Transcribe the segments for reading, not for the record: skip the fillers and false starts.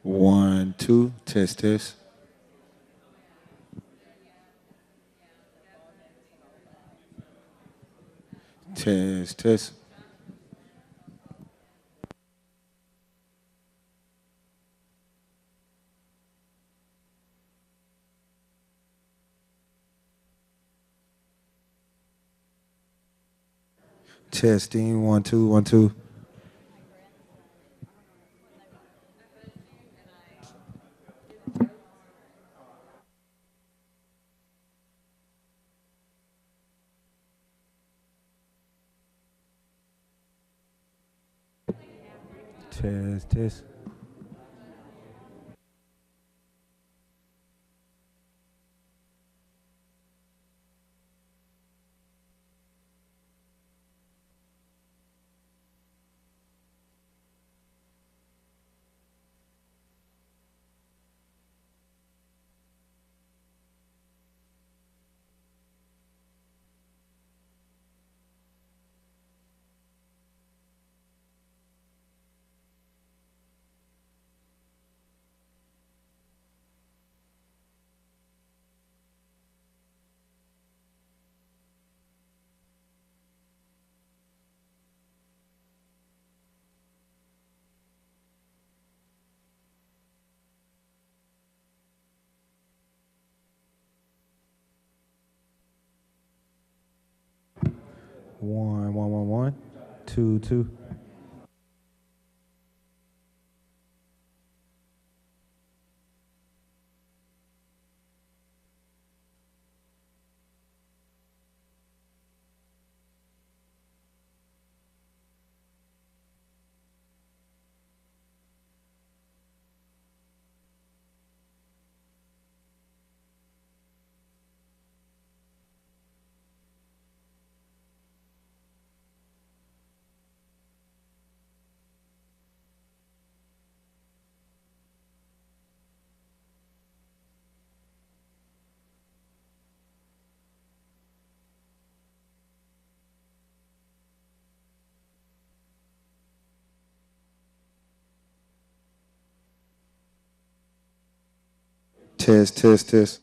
One, two, test, test. Test, test. Testing, one, two, one, two. Test, test. One, one, one, one. Two, two. Test, test, test.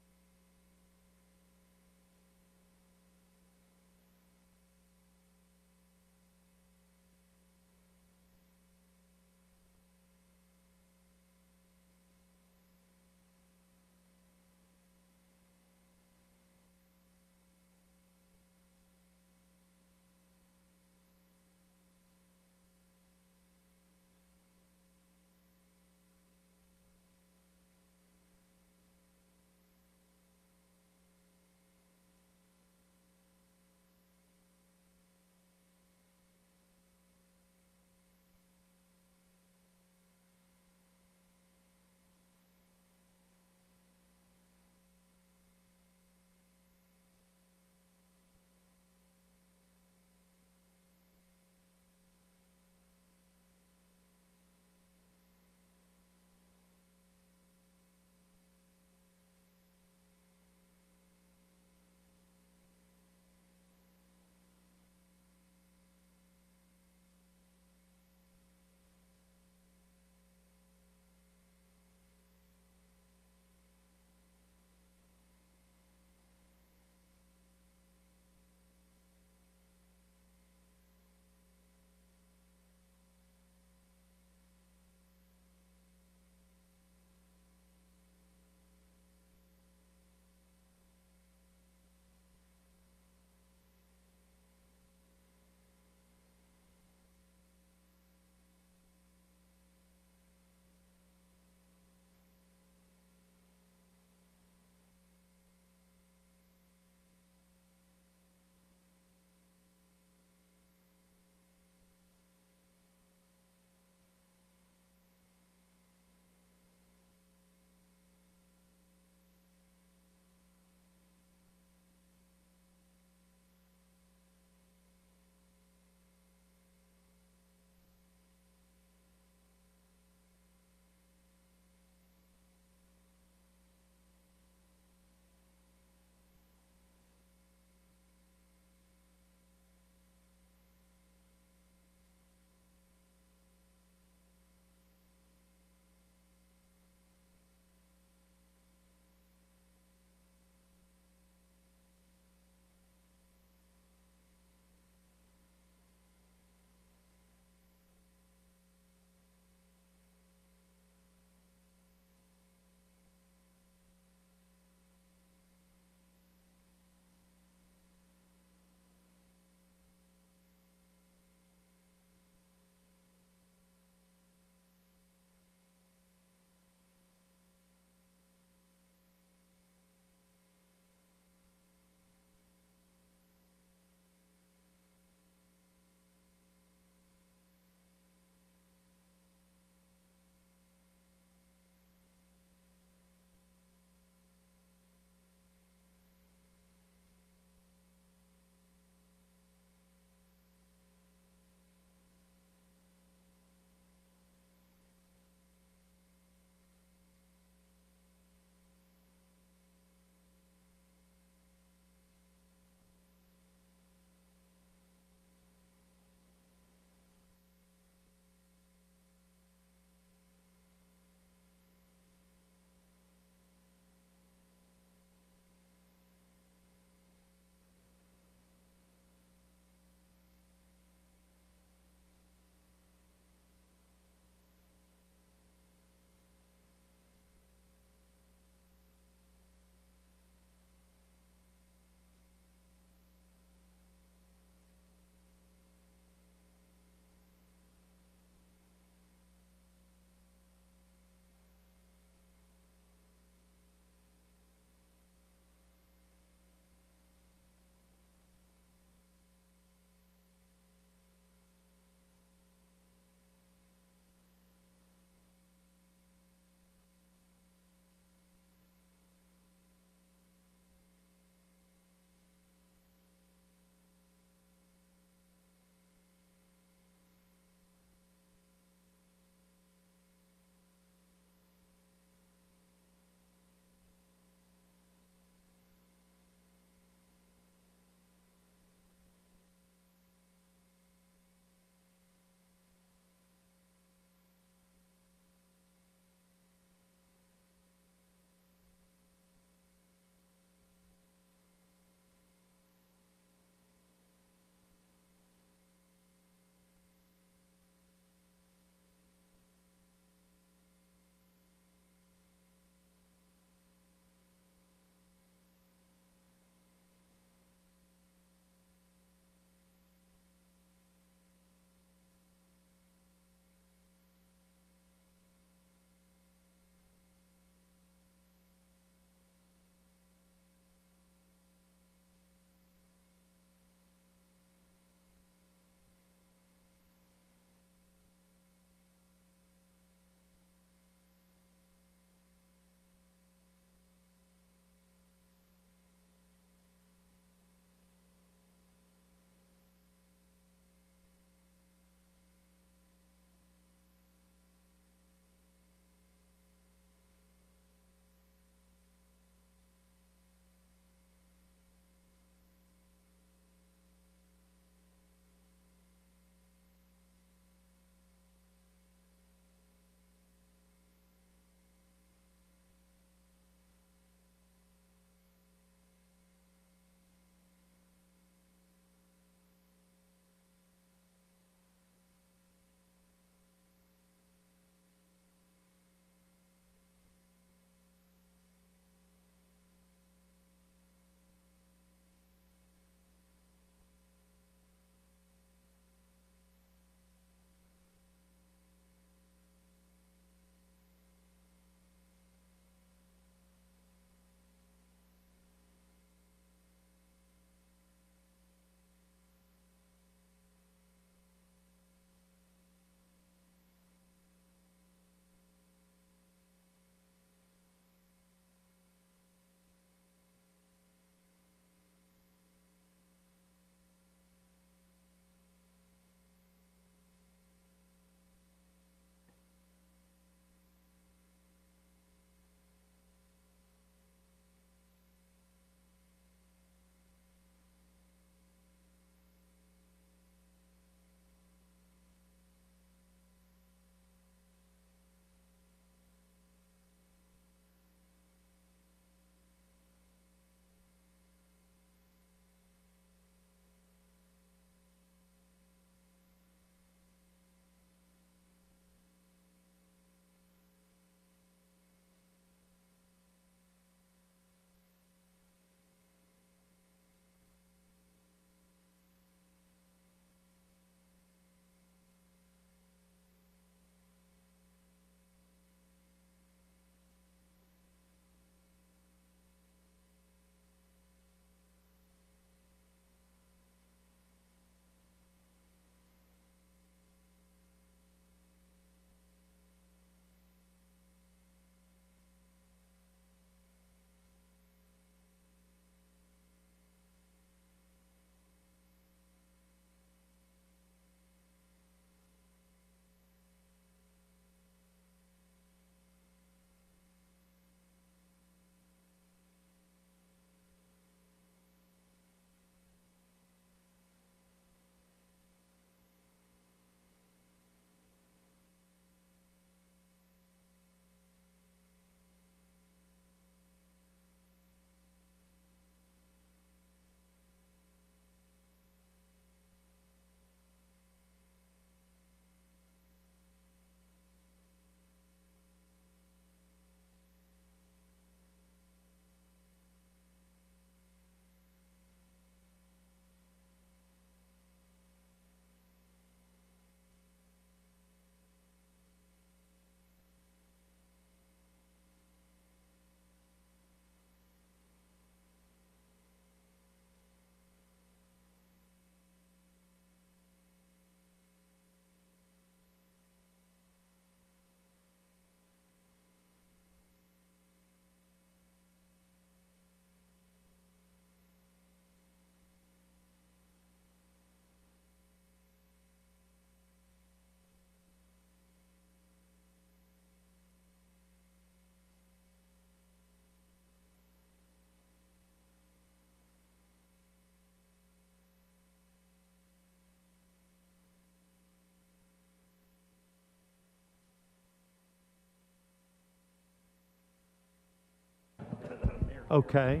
Okay.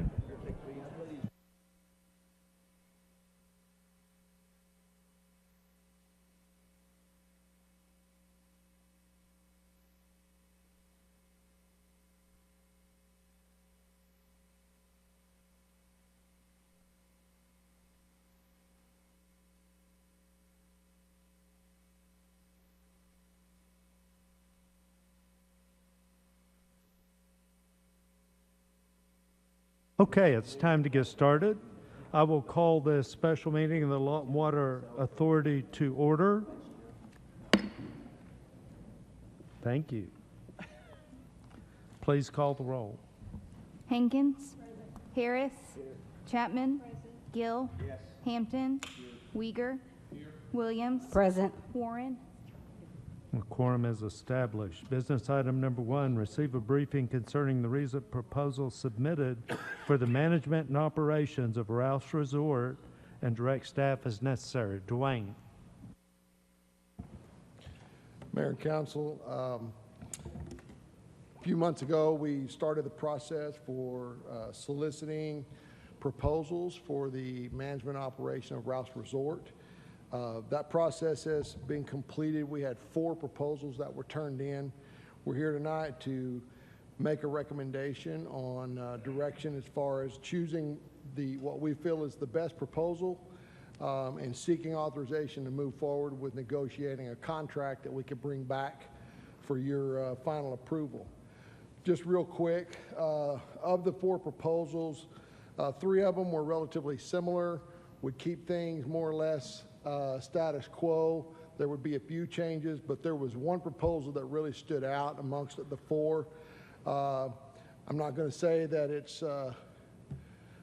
Okay, it's time to get started. I will call this special meeting of the Lawton Water Authority to order. Thank you. Please call the roll. Hankins. Harris. Chapman. Gill. Hampton. Uyghur. Williams. Present. Warren. The quorum is established. Business item number 1, receive a briefing concerning the recent proposal submitted for the management and operations of Ralph's Resort and direct staff as necessary. Dwayne. Mayor and Council, a few months ago, we started the process for soliciting proposals for the management operation of Ralph's Resort. That process has been completed. We had 4 proposals that were turned in. We're here tonight to make a recommendation on direction as far as choosing what we feel is the best proposal and seeking authorization to move forward with negotiating a contract that we could bring back for your final approval. Just real quick, of the 4 proposals, 3 of them were relatively similar, would keep things more or less status quo. There would be a few changes, but there was one proposal that really stood out amongst the 4. I'm not going to say that it's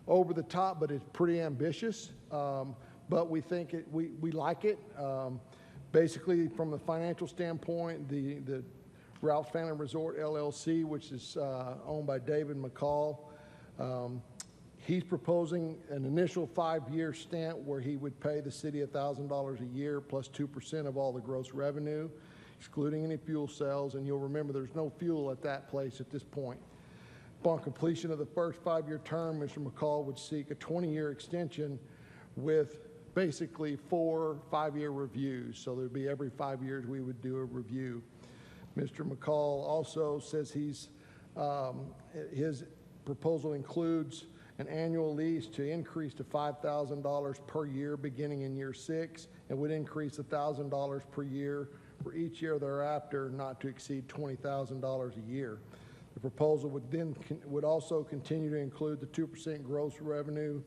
over the top, but it's pretty ambitious. But we think we like it. Basically, from the financial standpoint, the Ralph's Family Resort LLC, which is owned by David McCall, he's proposing an initial 5-year stint where he would pay the city $1,000 a year plus 2% of all the gross revenue, excluding any fuel sales. And you'll remember there's no fuel at that place at this point. Upon completion of the first 5-year term, Mr. McCall would seek a 20-year extension with basically 4 5-year reviews. So there'd be every 5 years we would do a review. Mr. McCall also says his proposal includes an annual lease to increase to $5,000 per year beginning in year 6 and would increase $1,000 per year for each year thereafter, not to exceed $20,000 a year. The proposal would also continue to include the 2% gross revenue,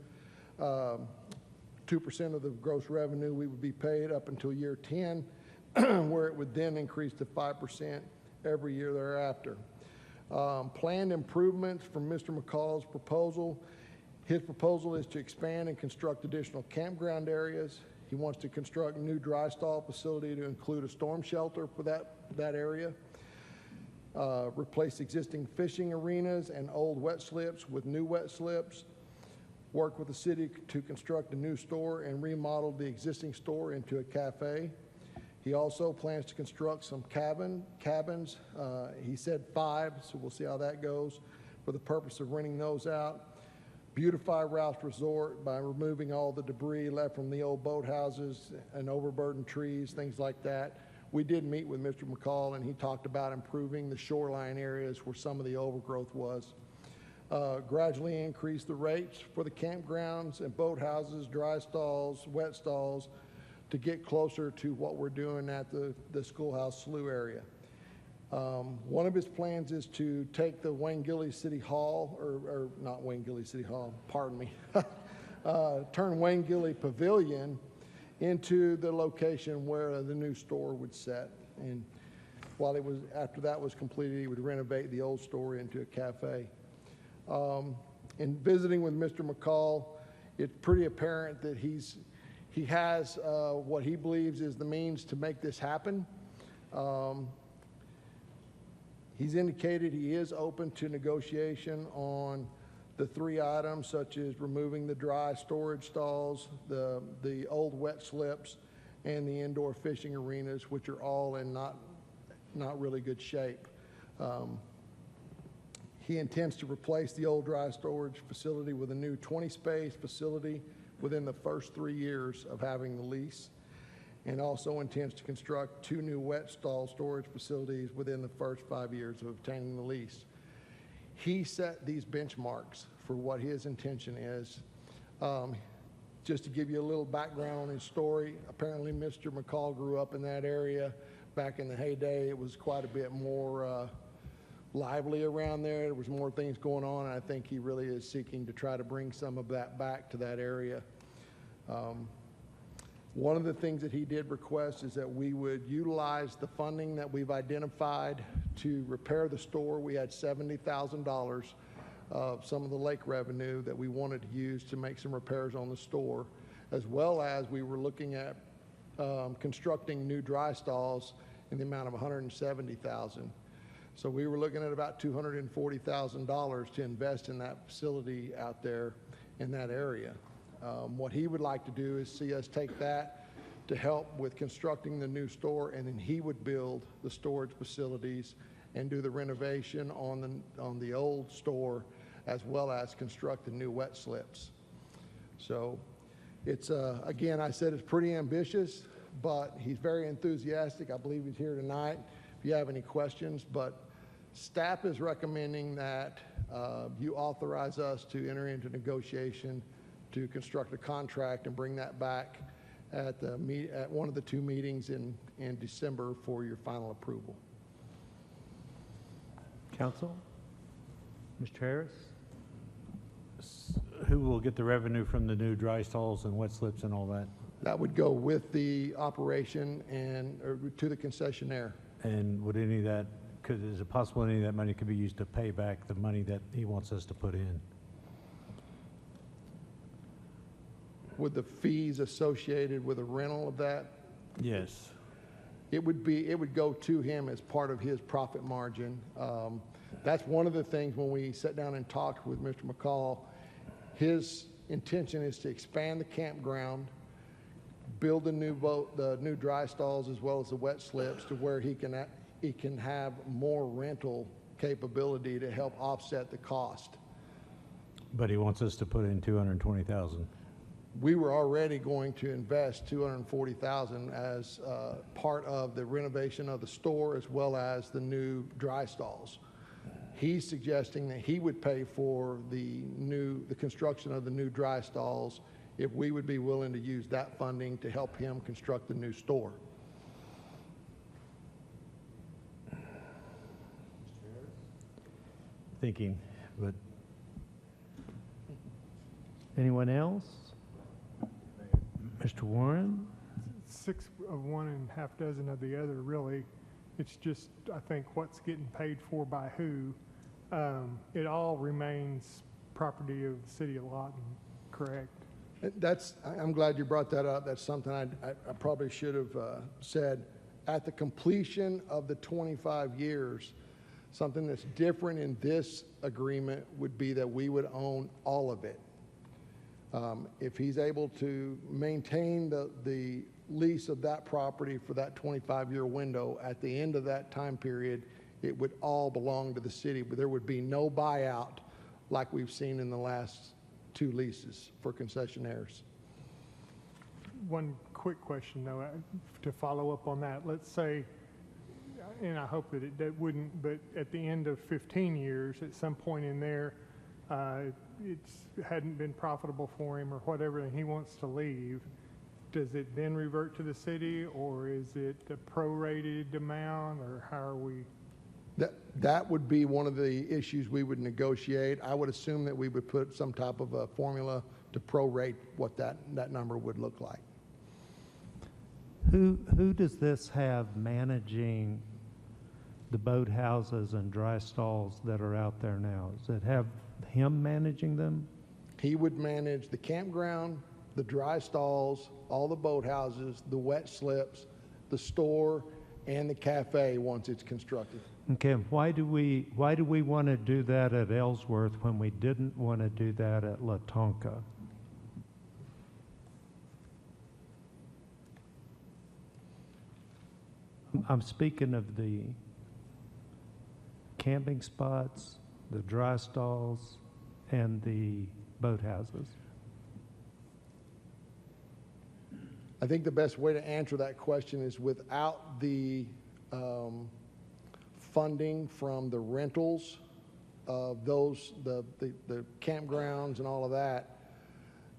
2% of the gross revenue we would be paid up until year 10, where it would then increase to 5% every year thereafter. Planned improvements from Mr. McCall's proposal. His proposal is to expand and construct additional campground areas. He wants to construct a new dry stall facility to include a storm shelter for that area. Replace existing fishing arenas and old wet slips with new wet slips. Work with the city to construct a new store and remodel the existing store into a cafe. He also plans to construct some cabins. He said 5, so we'll see how that goes, for the purpose of renting those out. Beautify Ralph's Resort by removing all the debris left from the old boathouses and overburdened trees, things like that. We did meet with Mr. McCall, and he talked about improving the shoreline areas where some of the overgrowth was. Gradually increase the rates for the campgrounds and boathouses, dry stalls, wet stalls, to get closer to what we're doing at the Schoolhouse Slough area. One of his plans is to take the Wayne Gilley City Hall, or not Wayne Gilley City Hall, pardon me, turn Wayne Gilley Pavilion into the location where the new store would set. And after that was completed, he would renovate the old store into a cafe. In visiting with Mr. McCall, it's pretty apparent that he has what he believes is the means to make this happen. He's indicated he is open to negotiation on the 3 items, such as removing the dry storage stalls, the old wet slips, and the indoor fishing arenas, which are all in not really good shape. He intends to replace the old dry storage facility with a new 20-space facility within the first 3 years of having the lease, and also intends to construct 2 new wet stall storage facilities within the first 5 years of obtaining the lease. He set these benchmarks for what his intention is. Just to give you a little background on his story, apparently Mr. McCall grew up in that area. Back in the heyday, it was quite a bit more lively around there. There was more things going on, and I think he really is seeking to try to bring some of that back to that area. One of the things that he did request is that we would utilize the funding that we've identified to repair the store. We had $70,000 of some of the lake revenue that we wanted to use to make some repairs on the store, as well as we were looking at constructing new dry stalls in the amount of $170,000. So we were looking at about $240,000 to invest in that facility out there in that area. What he would like to do is see us take that to help with constructing the new store, and then he would build the storage facilities and do the renovation on the old store, as well as construct the new wet slips. So it's, again, I said it's pretty ambitious, but he's very enthusiastic. I believe he's here tonight if you have any questions. But staff is recommending that you authorize us to enter into negotiation to construct a contract and bring that back at one of the 2 meetings in December for your final approval. Council? Mr. Harris? Who will get the revenue from the new dry stalls and wet slips and all that? That would go with the operation or to the concessionaire. And would any of that, is it possible any of that money could be used to pay back the money that he wants us to put in? With the fees associated with the rental of that, Yes. it would go to him as part of his profit margin. That's one of the things when we sat down and talked with Mr. McCall. His intention is to expand the campground, build the new dry stalls as well as the wet slips to where he can have more rental capability to help offset the cost. But he wants us to put in $220,000. We were already going to invest $240,000 as part of the renovation of the store as well as the new dry stalls. He's suggesting that he would pay for the construction of the new dry stalls if we would be willing to use that funding to help him construct the new store. Thinking, but Anyone else? Mr. Warren? 6 of one and half dozen of the other, really. It's just, I think, what's getting paid for by who. It all remains property of the city of Lawton, correct? I'm glad you brought that up. That's something I probably should have said. At the completion of the 25 years, something that's different in this agreement would be that we would own all of it. If he's able to maintain the lease of that property for that 25-year window, at the end of that time period, it would all belong to the city, but there would be no buyout like we've seen in the last 2 leases for concessionaires. One quick question, though, to follow up on that. Let's say, and I hope that it wouldn't, but at the end of 15 years, at some point in there, it hadn't been profitable for him or whatever, and he wants to leave. Does it then revert to the city, or is it a prorated amount, or how are we? That would be one of the issues we would negotiate. I would assume that we would put some type of a formula to prorate what that number would look like. Who does this have managing the boathouses and dry stalls that are out there now? Does it have him managing them? He would manage the campground, the dry stalls, all the boathouses, the wet slips, the store, and the cafe once it's constructed. Okay, why do we want to do that at Ellsworth when we didn't want to do that at Latonka? I'm speaking of the camping spots, the dry stalls, and the boathouses? I think the best way to answer that question is without the funding from the rentals of those, the campgrounds and all of that,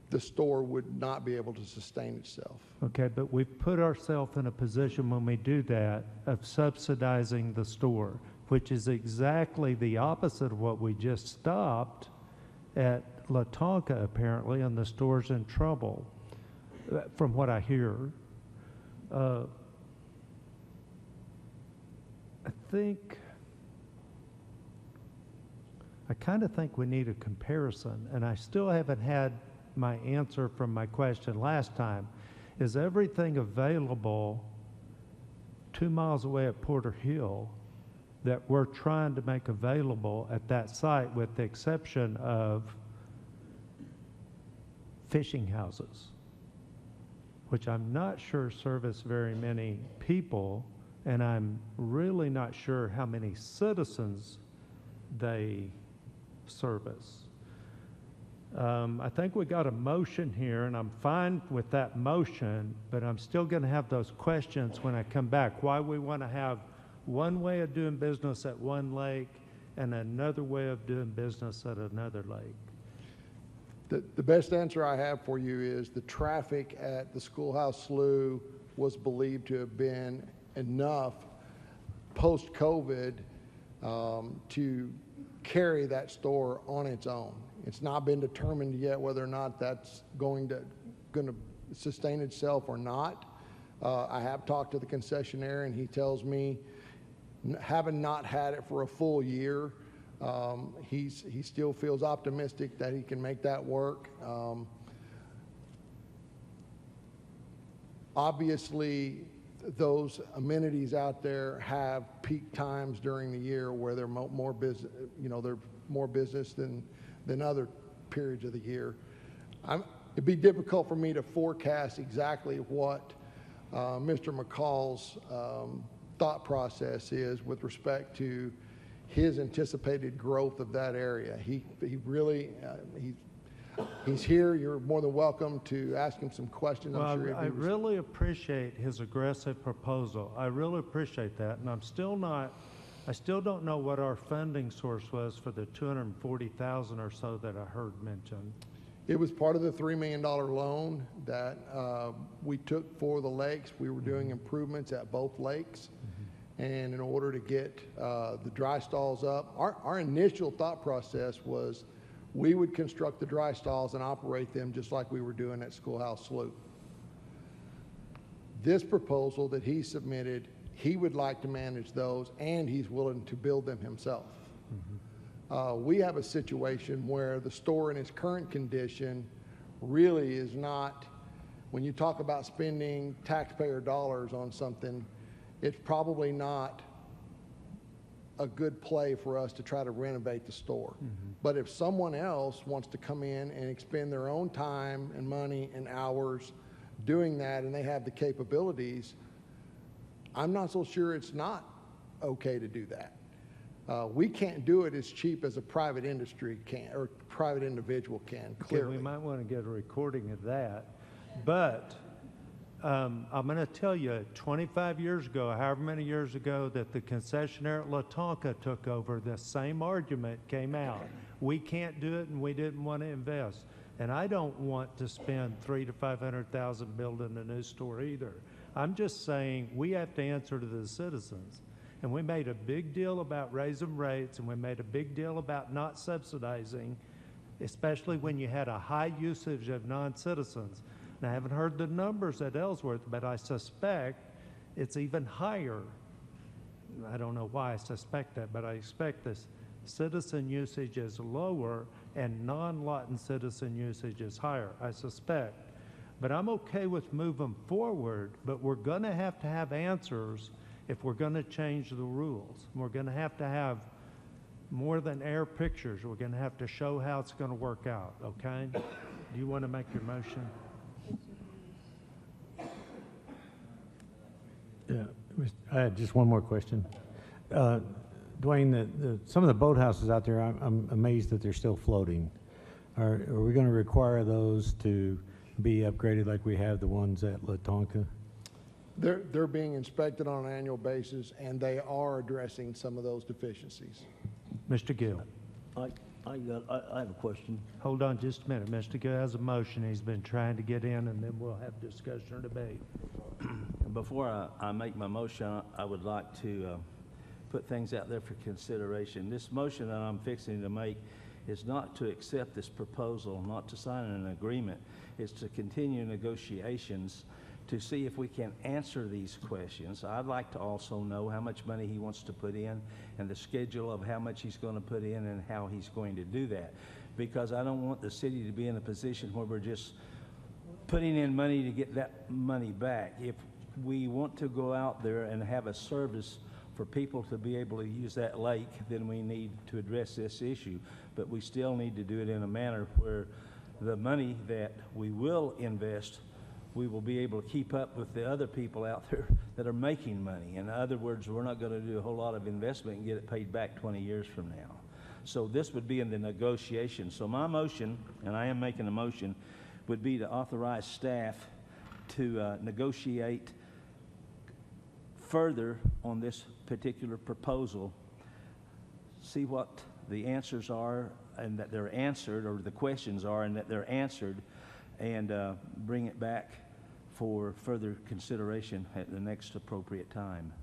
the store would not be able to sustain itself. Okay, but we've put ourselves in a position when we do that of subsidizing the store, which is exactly the opposite of what we just stopped at Latonka, apparently, and the store's in trouble, from what I hear. I kind of think we need a comparison, and I still haven't had my answer from my question last time. Is everything available 2 miles away at Porter Hill that we're trying to make available at that site, with the exception of fishing houses, which I'm not sure service very many people, and I'm really not sure how many citizens they service. I think we got a motion here, and I'm fine with that motion, but I'm still going to have those questions when I come back. Why we want to have one way of doing business at one lake and another way of doing business at another lake. The best answer I have for you is the traffic at the Schoolhouse Slough was believed to have been enough post-COVID to carry that store on its own. It's not been determined yet whether or not that's going to sustain itself or not. I have talked to the concessionaire, and he tells me, having not had it for a full year, he still feels optimistic that he can make that work. Obviously, those amenities out there have peak times during the year where they're more business, they're more business than other periods of the year. It'd be difficult for me to forecast exactly what Mr. McCall's thought process is with respect to his anticipated growth of that area. He really, he's here. You're more than welcome to ask him some questions. Well, I'm sure I really appreciate his aggressive proposal. I really appreciate that, and I still don't know what our funding source was for the $240,000 or so that I heard mentioned. It was part of the $3 million loan that we took for the lakes. We were doing improvements at both lakes. And in order to get the dry stalls up, our initial thought process was we would construct the dry stalls and operate them just like we were doing at Schoolhouse Slough. This proposal that he submitted, he would like to manage those, and he's willing to build them himself. We have a situation where the store in its current condition really is not, when you talk about spending taxpayer dollars on something, it's probably not a good play for us to try to renovate the store. But if someone else wants to come in and expend their own time and money and hours doing that, and they have the capabilities, I'm not so sure it's not okay to do that. We can't do it as cheap as a private industry can, or private individual can, clearly. Okay, we might want to get a recording of that. But I'm going to tell you, 25 years ago, however many years ago that the concessionaire at Latonka took over, the same argument came out. We can't do it, and we didn't want to invest. And I don't want to spend $300,000 to $500,000 building a new store either. I'm just saying we have to answer to the citizens. And we made a big deal about raising rates, and we made a big deal about not subsidizing, especially when you had a high usage of non-citizens. And I haven't heard the numbers at Ellsworth, but I suspect it's even higher. I don't know why I suspect that, but I expect this citizen usage is lower and non-Lawton citizen usage is higher, I suspect. But I'm okay with moving forward, but we're going to have answers if we're going to change the rules. We're going to have more than air pictures. We're going to have to show how it's going to work out, okay? Do you want to make your motion? Yeah, I had just one more question. Dwayne, some of the boathouses out there, I'm amazed that they're still floating. Are we going to require those to be upgraded like we have the ones at Latonka? They're being inspected on an annual basis, and they are addressing some of those deficiencies. Mr. Gill. I have a question. Hold on just a minute. Mr. Gill has a motion. He's been trying to get in, and then we'll have discussion or debate. Before I make my motion, I would like to put things out there for consideration. This motion that I'm fixing to make is not to accept this proposal, not to sign an agreement. It's to continue negotiations to see if we can answer these questions. I'd like to also know how much money he wants to put in and the schedule of how much he's going to put in and how he's going to do that. Because I don't want the city to be in a position where we're just putting in money to get that money back. If we want to go out there and have a service for people to be able to use that lake, then we need to address this issue. But we still need to do it in a manner where the money that we will invest, we will be able to keep up with the other people out there that are making money. In other words, we're not going to do a whole lot of investment and get it paid back 20 years from now. So this would be in the negotiation. So my motion, and I am making a motion, would be to authorize staff to negotiate further on this particular proposal, see what the answers are and that they're answered, or the questions are and that they're answered, and bring it back for further consideration at the next appropriate time.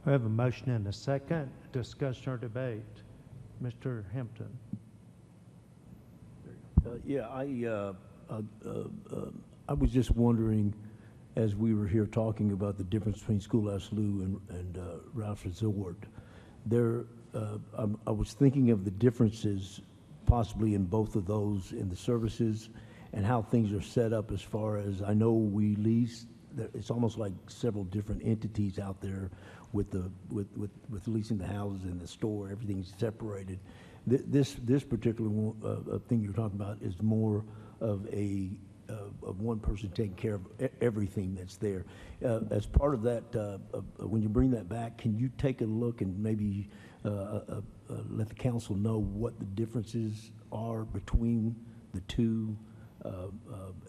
We have a motion and a second. Discussion or debate. Mr. Hampton. I was just wondering, as we were here talking about the difference between Schoolhouse Lou and Ralph's Resort, I was thinking of the differences possibly in both of those in the services and how things are set up. As far as I know, we lease. It's almost like several different entities out there with leasing the houses and the store. Everything's separated. This particular thing you're talking about is more of of one person taking care of everything that's there. As part of that, when you bring that back, can you take a look and maybe let the council know what the differences are between the two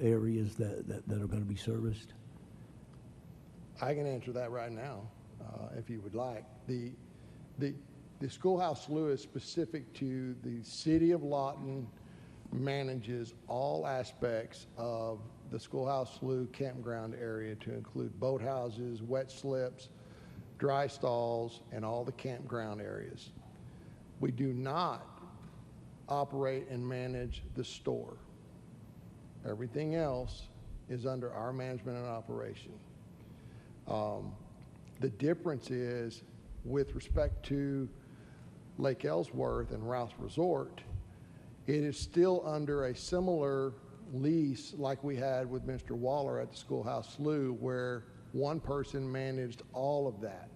areas that are going to be serviced? I can answer that right now, if you would like. The Schoolhouse Lou is specific to the city of Lawton, manages all aspects of the Schoolhouse Lou campground area to include boathouses, wet slips, dry stalls, and all the campground areas. We do not operate and manage the store. Everything else is under our management and operation. The difference is, with respect to Lake Ellsworth and Ralph's Resort, it is still under a similar lease like we had with Mr. Waller at the Schoolhouse Lou, where one person managed all of that.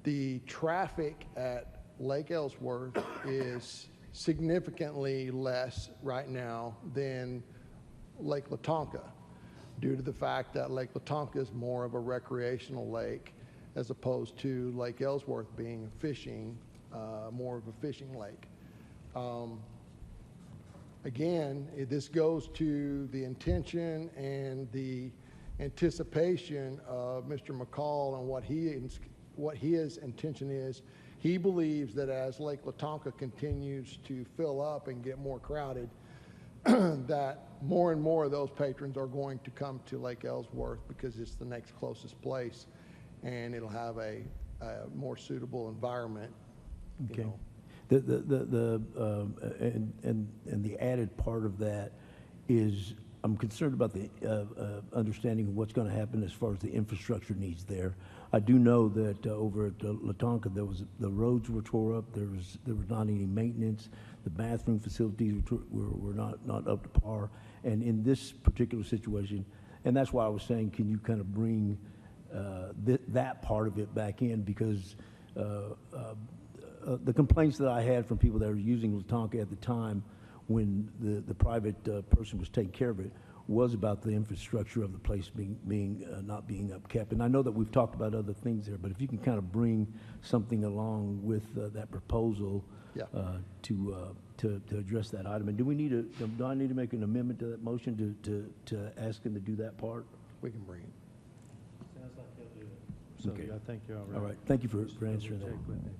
The traffic at Lake Ellsworth is significantly less right now than Lake Latonka, due to the fact that Lake Latonka is more of a recreational lake as opposed to Lake Ellsworth being more of a fishing lake. Again, this goes to the intention and the anticipation of Mr. McCall and what his intention is. He believes that as Lake Latonka continues to fill up and get more crowded, that more and more of those patrons are going to come to Lake Ellsworth because it's the next closest place, and it'll have a more suitable environment. Okay. You know. And the added part of that is I'm concerned about the understanding of what's going to happen as far as the infrastructure needs there. I do know that over at Latonka, the roads were tore up. There was not any maintenance. The bathroom facilities were not up to par. And in this particular situation, and that's why I was saying, can you kind of bring that part of it back in, because the complaints that I had from people that were using Latonka at the time when the private person was taking care of it was about the infrastructure of the place not being upkept. And I know that we've talked about other things there, but if you can kind of bring something along with that proposal Yeah. to address that item. And do I need to make an amendment to that motion to ask him to do that part? We can bring it. Sounds like he'll do it. So Okay. I think you're all right. All right, thank you for answering Check that. with him.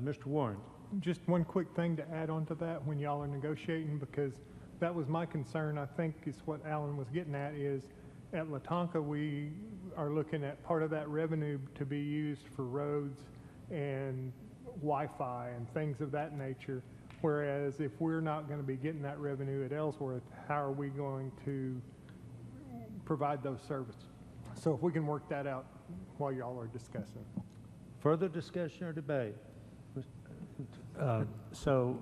Mr. Warren? Just one quick thing to add on to that when y'all are negotiating, because that was my concern, I think is what Alan was getting at, is at Latonka, we are looking at part of that revenue to be used for roads and Wi-Fi and things of that nature. Whereas if we're not going to be getting that revenue at Ellsworth, how are we going to provide those services? So if we can work that out while y'all are discussing. Further discussion or debate? So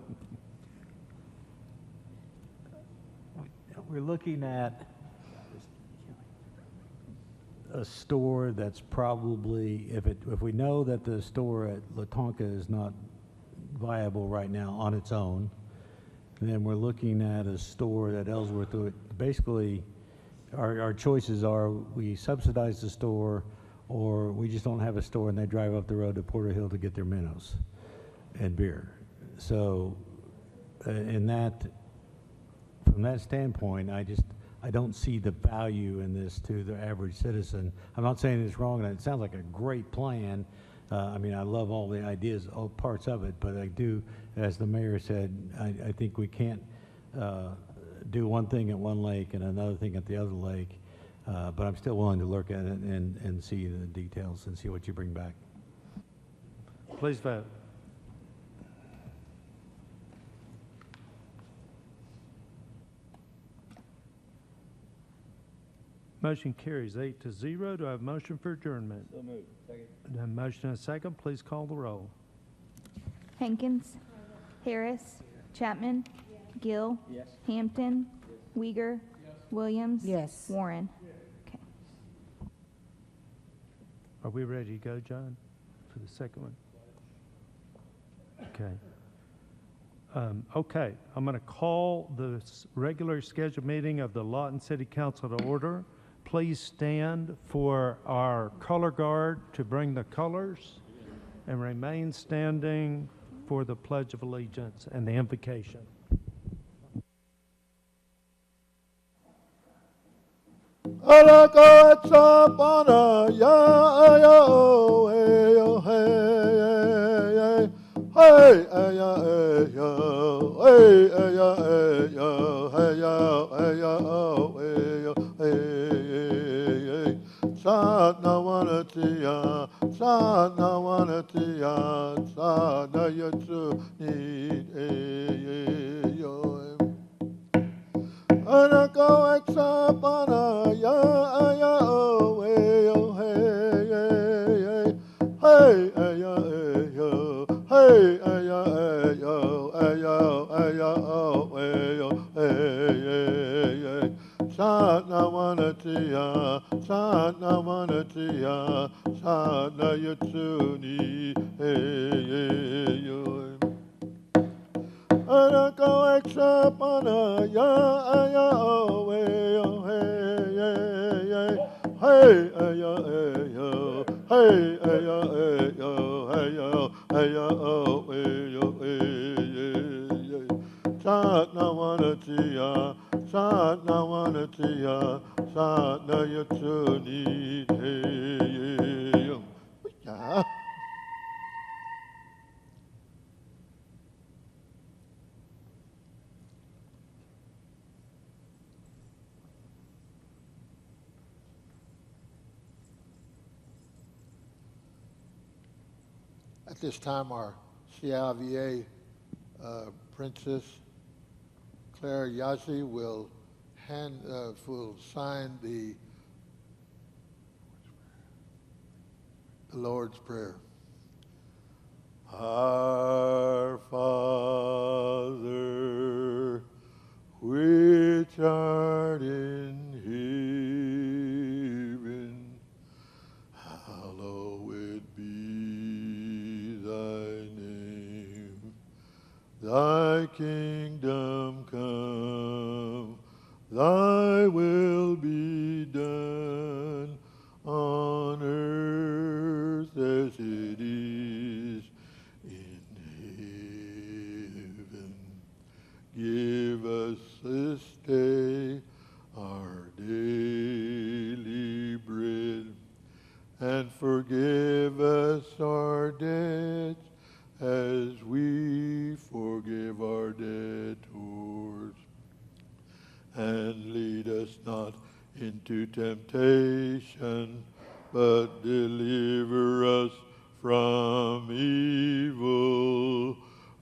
we're looking at a store that's probably, if we know that the store at Latonka is not viable right now on its own, then we're looking at a store at Ellsworth. Basically, our choices are we subsidize the store, or we just don't have a store and they drive up the road to Porter Hill to get their minnows and beer. So, from that standpoint, I don't see the value in this to the average citizen. I'm not saying it's wrong, and it sounds like a great plan. I mean, I love all the ideas, all parts of it, but I do, as the mayor said, I think we can't do one thing at one lake and another thing at the other lake. But I'm still willing to look at it and see the details and see what you bring back. Please vote. Motion carries 8-0. Do I have a motion for adjournment? So moved. Second. A motion and a second. Please call the roll. Hankins. Harris. Chapman. Gill. Yes. Hampton. Weiger. Williams. Yes. Warren. Okay. Are we ready to go, John, for the second one? Okay. Okay, I'm going to call the regular scheduled meeting of the Lawton City Council to order. Please stand for our color guard to bring the colors, and remain standing for the Pledge of Allegiance and the invocation. At this time, our CIVA Princess Claire Yazzie will sign the Lord's Prayer. Our Father, which art in heaven, hallowed be thy name. Thy kingdom come, thy thy will be done on earth as it is in heaven. Give us this day our daily bread, and forgive us our debts as we forgive our debtors. And lead us not into temptation, but deliver us from evil.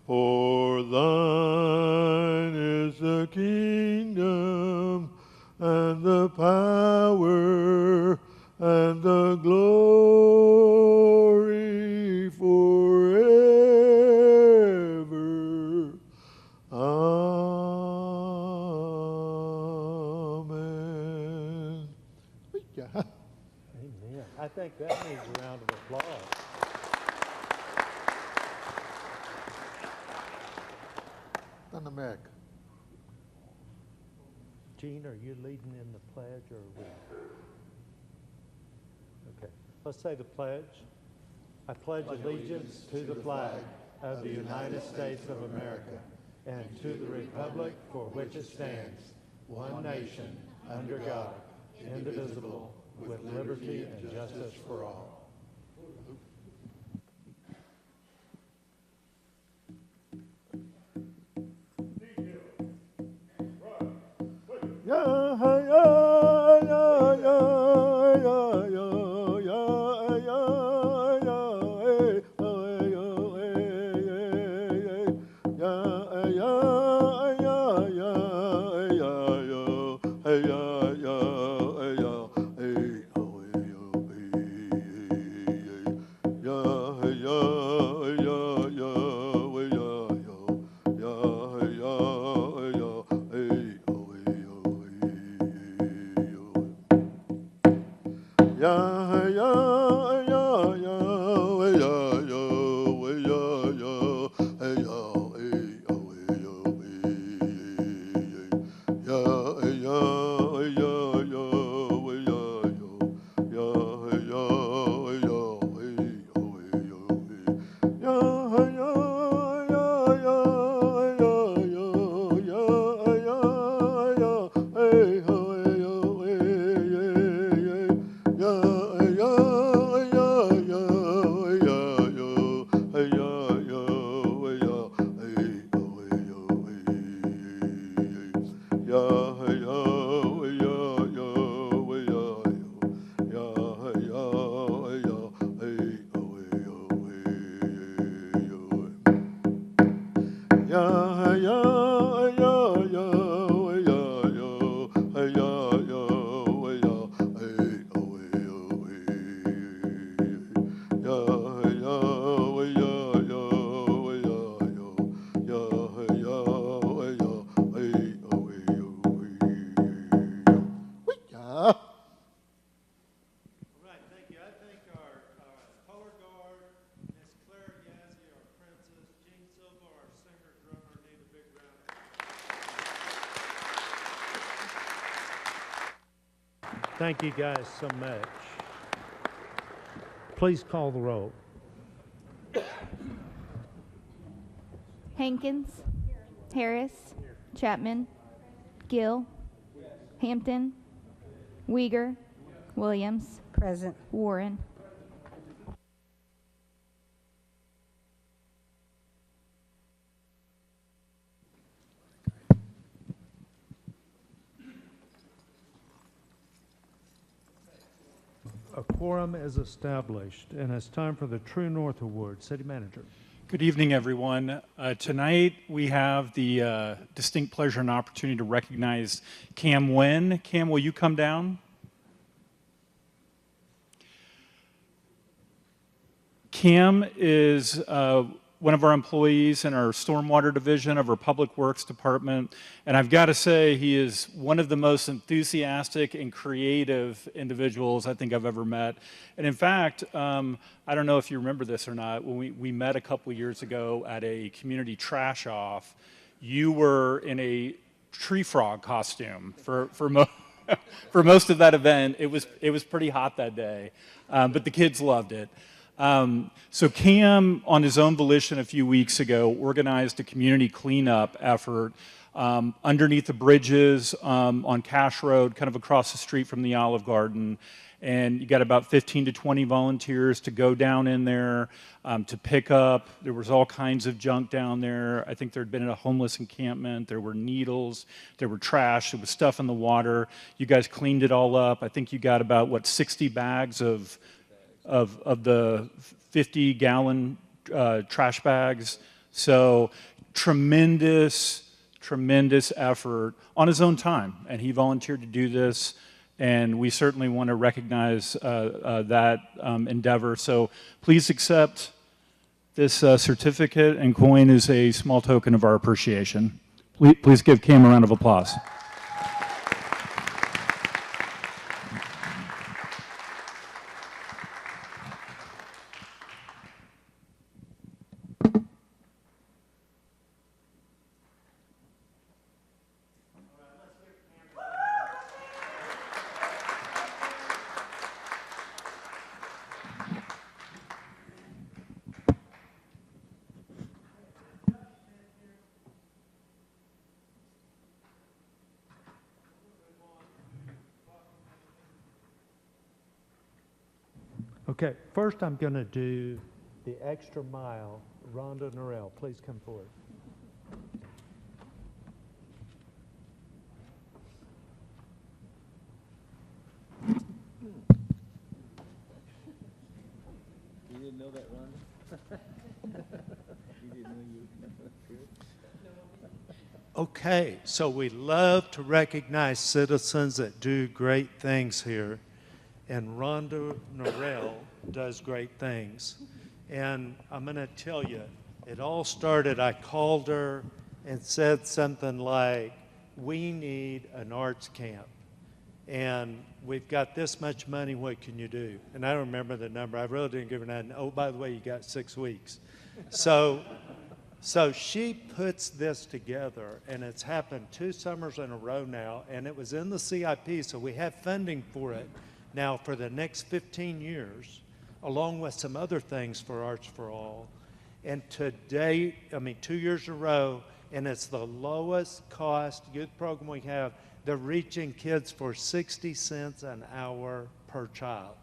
For thine is the kingdom, and the power, and the glory forever. Amen. Amen. I think that needs a round of applause. On the Mac. Gene, are you leading in the pledge or are we? Okay, let's say the pledge. I pledge allegiance to the flag of the United States of America and to the republic for which it stands, one nation, under God, indivisible, with liberty and justice for all. Thank you guys so much. Please call the roll. Hankins. Harris. Chapman. Gill. Hampton. Uyghur. Williams. Present. Warren. A quorum is established, and it's time for the True North Award. City Manager. Good evening, everyone. Tonight we have the distinct pleasure and opportunity to recognize Cam Nguyen. Cam, will you come down? Cam is one of our employees in our stormwater division of our public works department, and I've got to say he is one of the most enthusiastic and creative individuals I think I've ever met. And in fact, I don't know if you remember this or not, when we met a couple years ago at a community trash off, you were in a tree frog costume for for most of that event. It was pretty hot that day, but the kids loved it. So Cam, on his own volition a few weeks ago, organized a community cleanup effort underneath the bridges on Cash Road, kind of across the street from the Olive Garden. And you got about 15 to 20 volunteers to go down in there to pick up. There was all kinds of junk down there. I think there had been a homeless encampment. There were needles. There were trash. There was stuff in the water. You guys cleaned it all up. I think you got about, 60 bags of the 50-gallon trash bags. So tremendous effort on his own time. And he volunteered to do this. And we certainly want to recognize that endeavor. So please accept this certificate and coin as a small token of our appreciation. Please give Cam a round of applause. Okay, first I'm going to do the extra mile. Rhonda Norrell, please come forward. You didn't know that, Rhonda? You didn't know you were Okay, so we love to recognize citizens that do great things here, and Rhonda Norrell does great things. And I'm going to tell you, it all started, I called her and said something like, we need an arts camp, and we've got this much money, what can you do? And I don't remember the number. I really didn't give her that. Oh, by the way, you got 6 weeks. So she puts this together, and it's happened 2 summers in a row now, and it was in the CIP, so we have funding for it now for the next 15 years, along with some other things for Arts for All. And to date, 2 years in a row, and it's the lowest cost youth program we have. They're reaching kids for 60 cents an hour per child.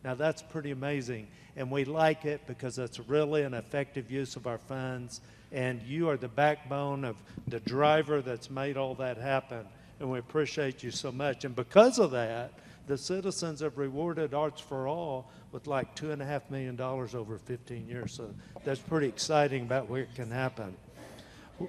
Now that's pretty amazing, and we like it because it's really an effective use of our funds, and you are the backbone of the driver that's made all that happen, and we appreciate you so much. And because of that, the citizens have rewarded Arts for All with like $2.5 million over 15 years, so that's pretty exciting about where it can happen.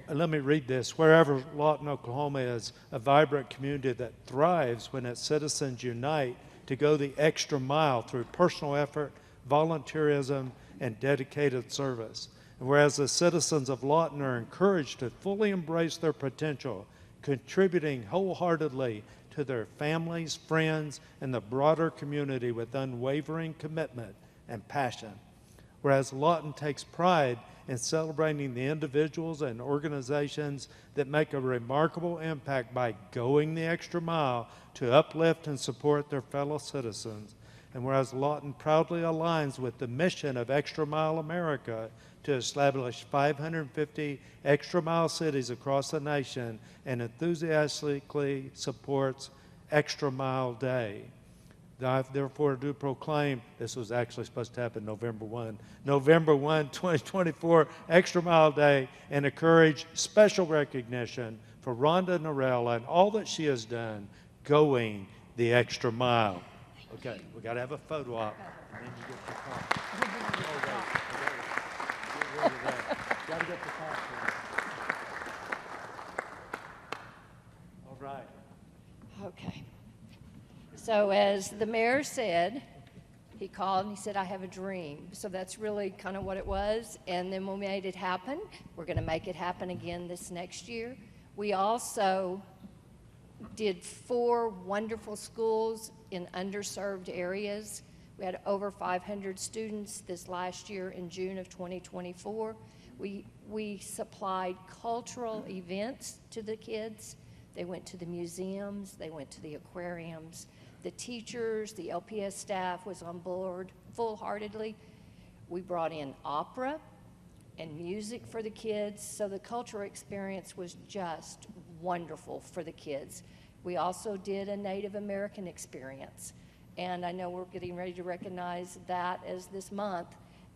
Let me read this. Wherever Lawton, Oklahoma is a vibrant community that thrives when its citizens unite to go the extra mile through personal effort, volunteerism, and dedicated service. And whereas the citizens of Lawton are encouraged to fully embrace their potential, contributing wholeheartedly to their families, friends, and the broader community with unwavering commitment and passion. Whereas Lawton takes pride in celebrating the individuals and organizations that make a remarkable impact by going the extra mile to uplift and support their fellow citizens. And whereas Lawton proudly aligns with the mission of Extra Mile America to establish 550 extra mile cities across the nation and enthusiastically supports Extra Mile Day. I therefore do proclaim, this was actually supposed to happen November 1, 2024, Extra Mile Day, and encourage special recognition for Rhonda Norrell and all that she has done going the extra mile. Okay, we got to have a photo op, and then you get the car. Get rid of that. Got to get the car. All right. Okay. So as the mayor said, he called and he said, I have a dream. So that's really kind of what it was. And then we made it happen. We're going to make it happen again this next year. We also did 4 wonderful schools in underserved areas. We had over 500 students this last year in June of 2024. We supplied cultural events to the kids They went to the museums, they went to the aquariums. The teachers, the LPS staff was on board full-heartedly. We brought in opera and music for the kids, so the cultural experience was just wonderful for the kids. We also did a Native American experience, and I know we're getting ready to recognize that as this month,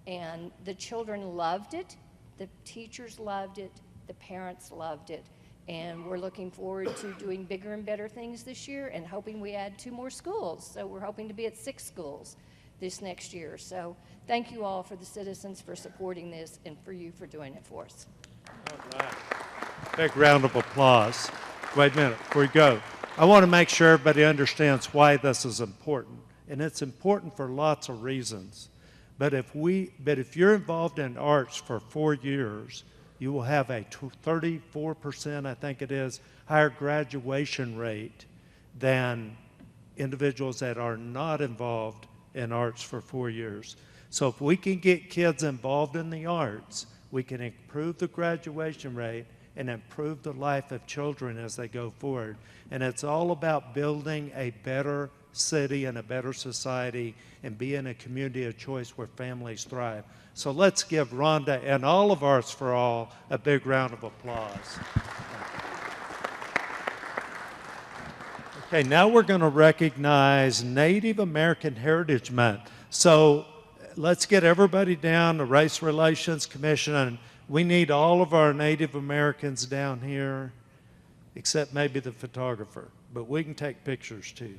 and the children loved it, the teachers loved it, the parents loved it, and we're looking forward to doing bigger and better things this year and hoping we add 2 more schools. So we're hoping to be at 6 schools this next year. So thank you all for the citizens for supporting this and for you for doing it for us. All right. Big round of applause. Wait a minute, before you go. I want to make sure everybody understands why this is important. And it's important for lots of reasons. But if you're involved in arts for 4 years, you will have a 34%, I think it is, higher graduation rate than individuals that are not involved in arts for 4 years. So if we can get kids involved in the arts, we can improve the graduation rate and improve the life of children as they go forward. And it's all about building a better city and a better society and being a community of choice where families thrive. So let's give Rhonda and all of Arts for All a big round of applause. Okay, now we're going to recognize Native American Heritage Month. So let's get everybody down, the Race Relations Commission, and we need all of our Native Americans down here, except maybe the photographer, but we can take pictures too.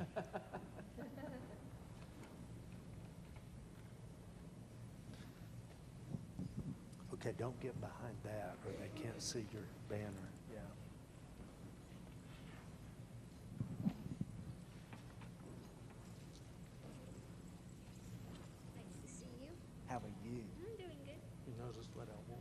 Okay, don't get behind that or they can't see your banner. Yeah. Nice to see you. How are you? I'm doing good. You noticed what I wore?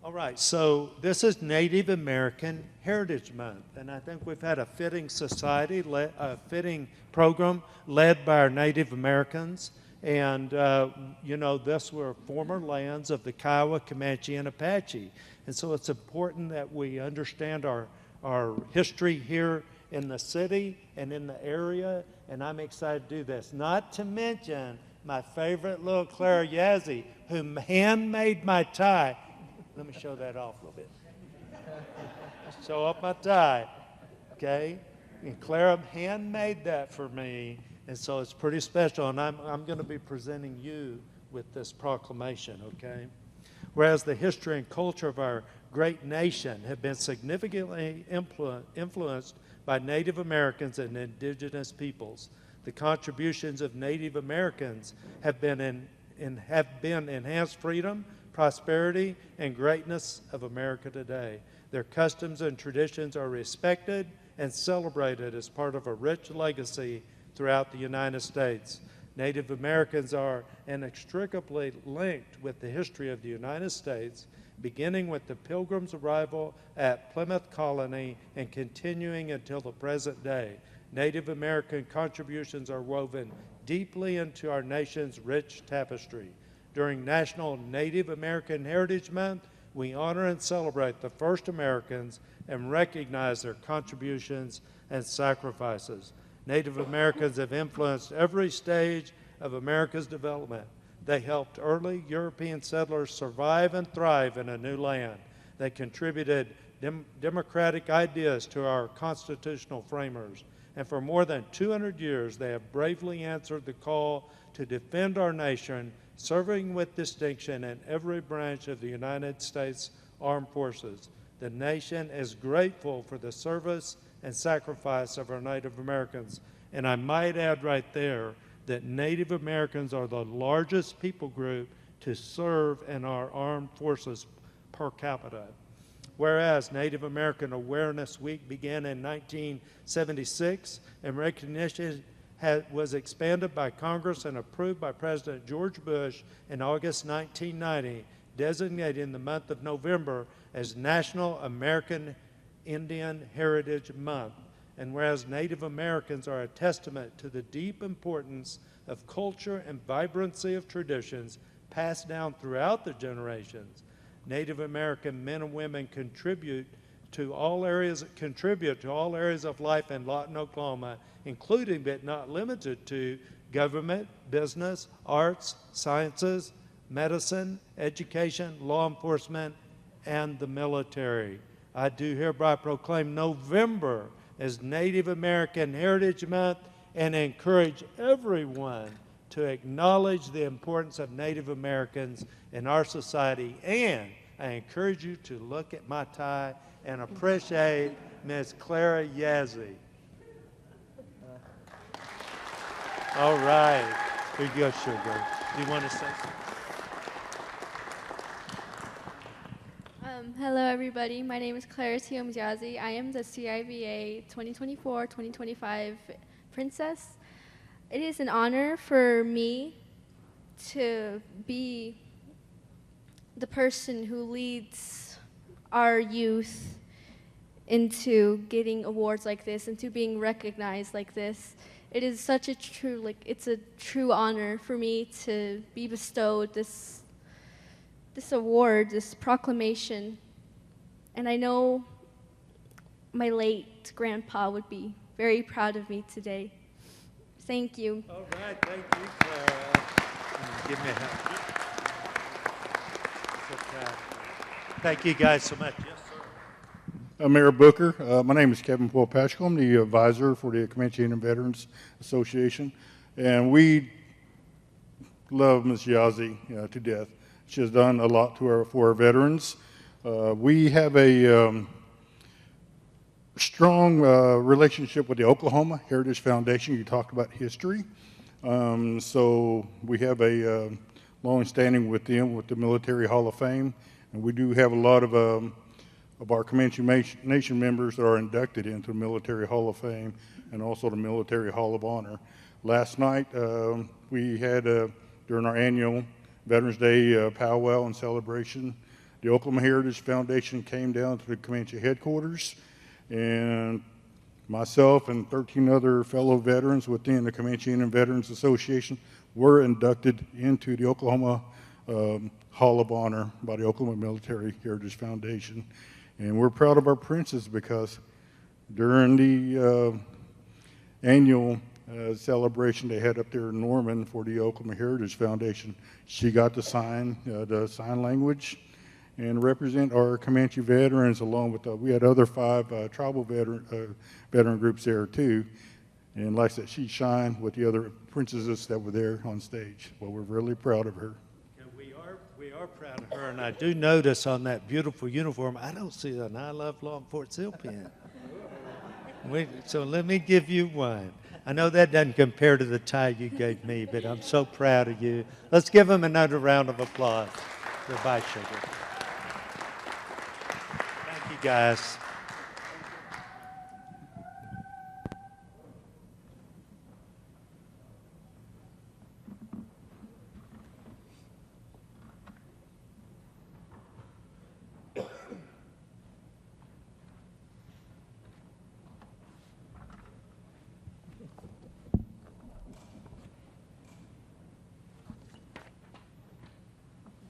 All right, so this is Native American Heritage Month, and I think we've had a fitting society, a fitting program led by our Native Americans. And, you know, this were former lands of the Kiowa, Comanche, and Apache. And so it's important that we understand our history here in the city and in the area, and I'm excited to do this. Not to mention my favorite little Clara Yazzie, who handmade my tie. Let me show that off a little bit. Show up my tie, okay? And Clara handmade that for me, and so it's pretty special, and I'm going to be presenting you with this proclamation, okay? Whereas the history and culture of our great nation have been significantly influenced by Native Americans and indigenous peoples, the contributions of Native Americans have been enhanced freedom, prosperity, and greatness of America today. Their customs and traditions are respected and celebrated as part of a rich legacy throughout the United States. Native Americans are inextricably linked with the history of the United States, beginning with the Pilgrims' arrival at Plymouth Colony and continuing until the present day. Native American contributions are woven deeply into our nation's rich tapestry. During National Native American Heritage Month, we honor and celebrate the first Americans and recognize their contributions and sacrifices. Native Americans have influenced every stage of America's development. They helped early European settlers survive and thrive in a new land. They contributed democratic ideas to our constitutional framers. And for more than 200 years, they have bravely answered the call to defend our nation, serving with distinction in every branch of the United States Armed Forces. The nation is grateful for the service and sacrifice of our Native Americans. And I might add right there that Native Americans are the largest people group to serve in our armed forces per capita. Whereas Native American Awareness Week began in 1976 and recognition was expanded by Congress and approved by President George Bush in August 1990, designating the month of November as National American Indian Heritage Month. And whereas Native Americans are a testament to the deep importance of culture and vibrancy of traditions passed down throughout the generations. Native American men and women contribute to all areas of life in Lawton, Oklahoma, including but not limited to government, business, arts, sciences, medicine, education, law enforcement, and the military. I do hereby proclaim November as Native American Heritage Month and encourage everyone to acknowledge the importance of Native Americans in our society. And I encourage you to look at my tie and appreciate Ms. Clara Yazzie. All right. Here you go, sugar. Do you want to say something? Hello, everybody. My name is Clarity Omziazi. I am the CIVA 2024-2025 Princess. It is an honor for me to be the person who leads our youth into getting awards like this, into being recognized like this. It is such a true, it's a true honor for me to be bestowed this award, this proclamation. And I know my late grandpa would be very proud of me today. Thank you. All right, thank you, Clara. Give me a hand. Thank you guys so much. Yes, sir. Mayor Booker, my name is Kevin Polepashko. I'm the advisor for the Comanche Indian Veterans Association, and we love Ms. Yazzie to death. She has done a lot for our veterans. We have a strong relationship with the Oklahoma Heritage Foundation. You talked about history. So we have a long-standing with them with the Military Hall of Fame, and we do have a lot of our Comanche Nation members that are inducted into the Military Hall of Fame and also the Military Hall of Honor. Last night we had during our annual Veterans Day powwow and celebration, the Oklahoma Heritage Foundation came down to the Comanche headquarters, and myself and 13 other fellow veterans within the Comanche Indian Veterans Association were inducted into the Oklahoma Hall of Honor by the Oklahoma Military Heritage Foundation. And we're proud of our princess because during the annual celebration they had up there in Norman for the Oklahoma Heritage Foundation, she got to sign the sign language and represent our Comanche veterans along with, we had other 5 tribal veteran groups there too. And like I said, she shined with the other princesses that were there on stage. Well, we're really proud of her. We are proud of her, and I do notice on that beautiful uniform, I don't see an I Love Lawton Fort Sill pin. So let me give you one. I know that doesn't compare to the tie you gave me, but I'm so proud of you. Let's give them another round of applause. Goodbye, sugar. Thank you, guys.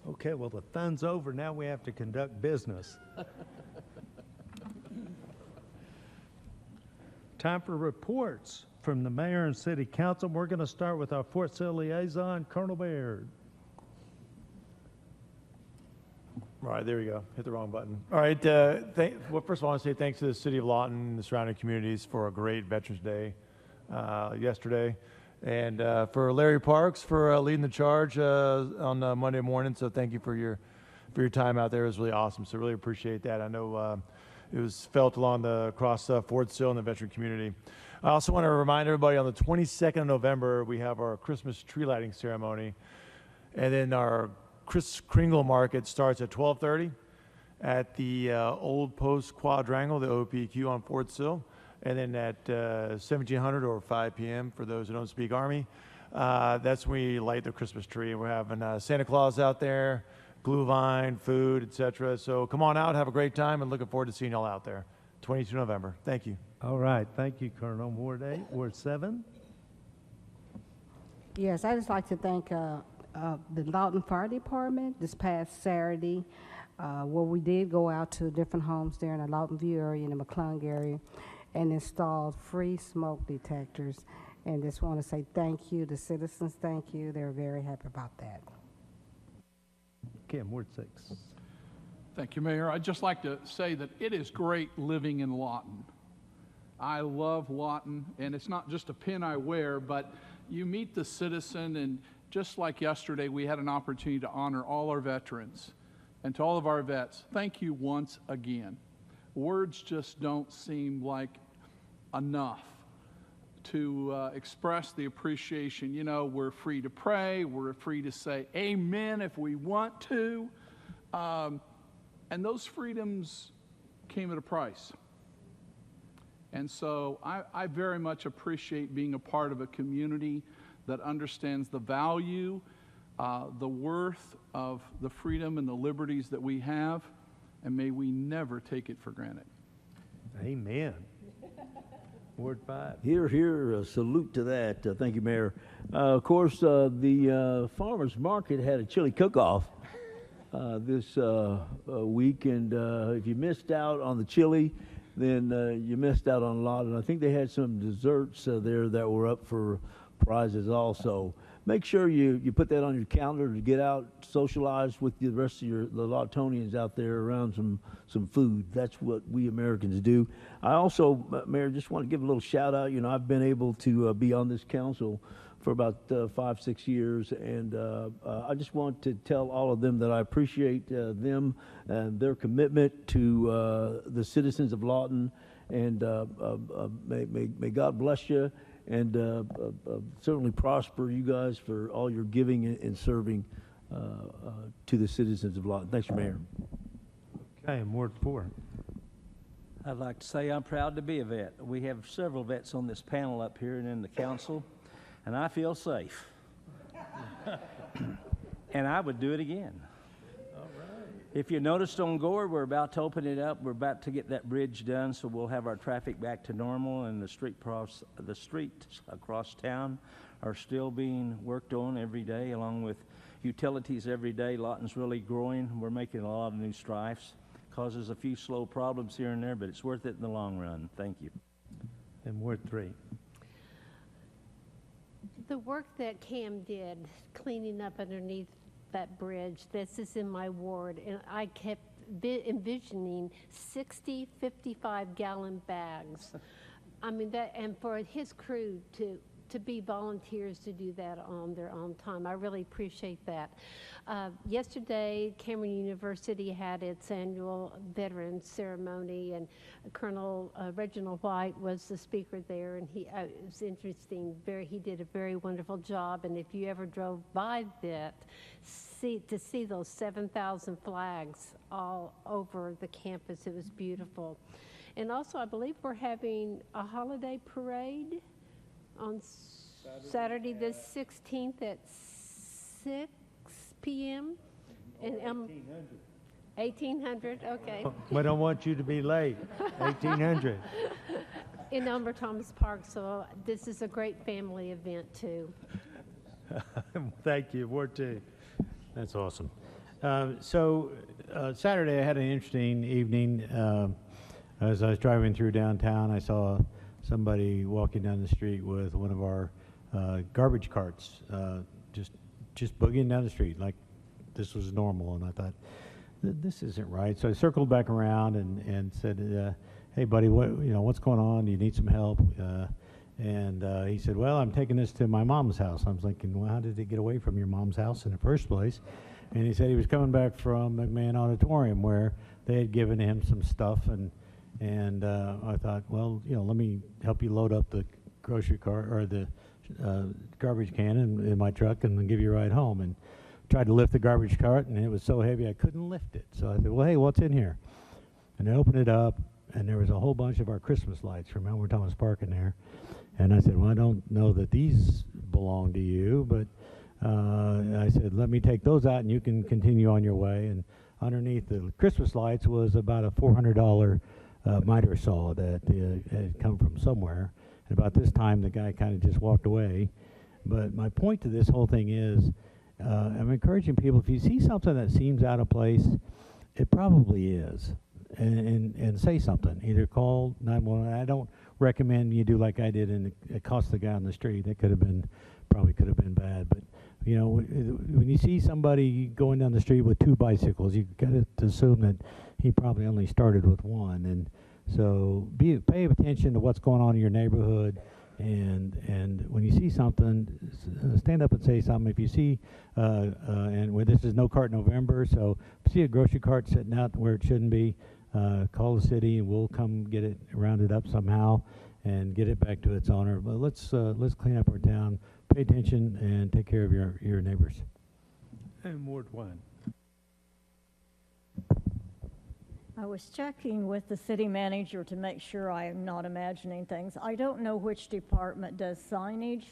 Okay, well, the fun's over. Now we have to conduct business. Time for reports from the mayor and city council. We're going to start with our Fort Sill liaison, Colonel Baird. All right, there we go. Hit the wrong button. All right, well, first of all, I want to say thanks to the city of Lawton and the surrounding communities for a great Veterans Day yesterday. And for Larry Parks for leading the charge on Monday morning. So thank you for your time out there. It was really awesome. So really appreciate that. I know it was felt across Fort Sill and the veteran community. I also want to remind everybody on the 22nd of November, we have our Christmas tree lighting ceremony. And then our Chris Kringle Market starts at 12:30 at the Old Post Quadrangle, the OPQ on Fort Sill. And then at 1700 or 5 p.m. for those who don't speak Army, that's when we light the Christmas tree. We're having Santa Claus out there, glühwein, food, etc. So come on out, have a great time, and looking forward to seeing y'all out there. 22 November. Thank you. All right, thank you, Colonel. Ward 8, Ward 7. Yes, I'd just like to thank the Lawton Fire Department this past Saturday, where we did go out to different homes there in the Lawton View area and the McClung area and installed free smoke detectors. And just want to say thank you, the citizens, thank you. They're very happy about that. Kim, Ward 6. Thank you, Mayor. I'd just like to say that it is great living in Lawton. I love Lawton, and it's not just a pin I wear, but you meet the citizen, and just like yesterday, we had an opportunity to honor all our veterans. And to all of our vets, thank you once again. Words just don't seem like enough to express the appreciation. You know, we're free to pray, we're free to say amen if we want to, and those freedoms came at a price. And so I very much appreciate being a part of a community that understands the value, the worth of the freedom and the liberties that we have, and may we never take it for granted. Amen. Ward 5. Here, here, salute to that. Thank you, Mayor. Of course, the farmers market had a chili cook-off this week, and if you missed out on the chili, then you missed out on a lot. And I think they had some desserts there that were up for prizes also. Make sure you put that on your calendar to get out, socialize with the rest of the Lawtonians out there around some food. That's what we Americans do. I also, Mayor, just want to give a little shout out. You know, I've been able to be on this council for about 5-6 years, and I just want to tell all of them that I appreciate them and their commitment to the citizens of Lawton, and may God bless you, and certainly prosper you guys for all your giving and serving to the citizens of Lawton. Thanks, Mayor. Okay, and Ward 4. I'd like to say I'm proud to be a vet. We have several vets on this panel up here and in the council, and I feel safe. And I would do it again. All right. If you noticed on Gore, we're about to open it up. We're about to get that bridge done, so we'll have our traffic back to normal, and the streets across town are still being worked on every day, along with utilities every day. Lawton's really growing. We're making a lot of new stripes. Causes a few slow problems here and there, but it's worth it in the long run. Thank you. And Ward 3. The work that Cam did cleaning up underneath that bridge, this is in my ward, and I kept envisioning 60 55-gallon bags. I mean, that, and for his crew to be volunteers to do that on their own time. I really appreciate that. Yesterday, Cameron University had its annual Veterans Ceremony, and Colonel Reginald White was the speaker there, and it was interesting. He did a very wonderful job, and if you ever drove by that, to see those 7,000 flags all over the campus, it was beautiful. And also, I believe we're having a holiday parade on Saturday the 16th at 6 p.m. And 1800, okay. We don't want you to be late. 1800. In Elmer Thomas Park, so this is a great family event too. Thank you. Ward 2. That's awesome. Saturday I had an interesting evening. As I was driving through downtown, I saw somebody walking down the street with one of our garbage carts, just boogieing down the street like this was normal. And I thought, this isn't right. So I circled back around and said, hey, buddy, what's going on? Do you need some help? And he said, well, I'm taking this to my mom's house. I was thinking, well, how did it get away from your mom's house in the first place? And he said he was coming back from McMahon Auditorium, where they had given him some stuff, and I thought, well, let me help you load up the grocery cart or the garbage can in my truck and then give you a ride home. And tried to lift the garbage cart, and it was so heavy I couldn't lift it. So I said, well, hey, what's in here? And I opened it up, and there was a whole bunch of our Christmas lights from Elmer Thomas Park in there. And I said, well, I don't know that these belong to you, but I said, let me take those out, and you can continue on your way. And underneath the Christmas lights was about a $400 miter saw that had come from somewhere. And about this time, the guy kind of just walked away. But my point to this whole thing is I'm encouraging people, if you see something that seems out of place, it probably is. And say something. Either call 911. I don't recommend you do like I did and accost the guy on the street. That probably could have been bad. But you know, when you see somebody going down the street with 2 bicycles, you've got to assume that he probably only started with one. And so pay attention to what's going on in your neighborhood. And when you see something, stand up and say something. If you see, and where this is No Cart November, so if you see a grocery cart sitting out where it shouldn't be, call the city and we'll come get it rounded up somehow and get it back to its owner. But let's clean up our town, pay attention, and take care of your neighbors. And Ward 1. I was checking with the city manager to make sure I am not imagining things. I don't know which department does signage,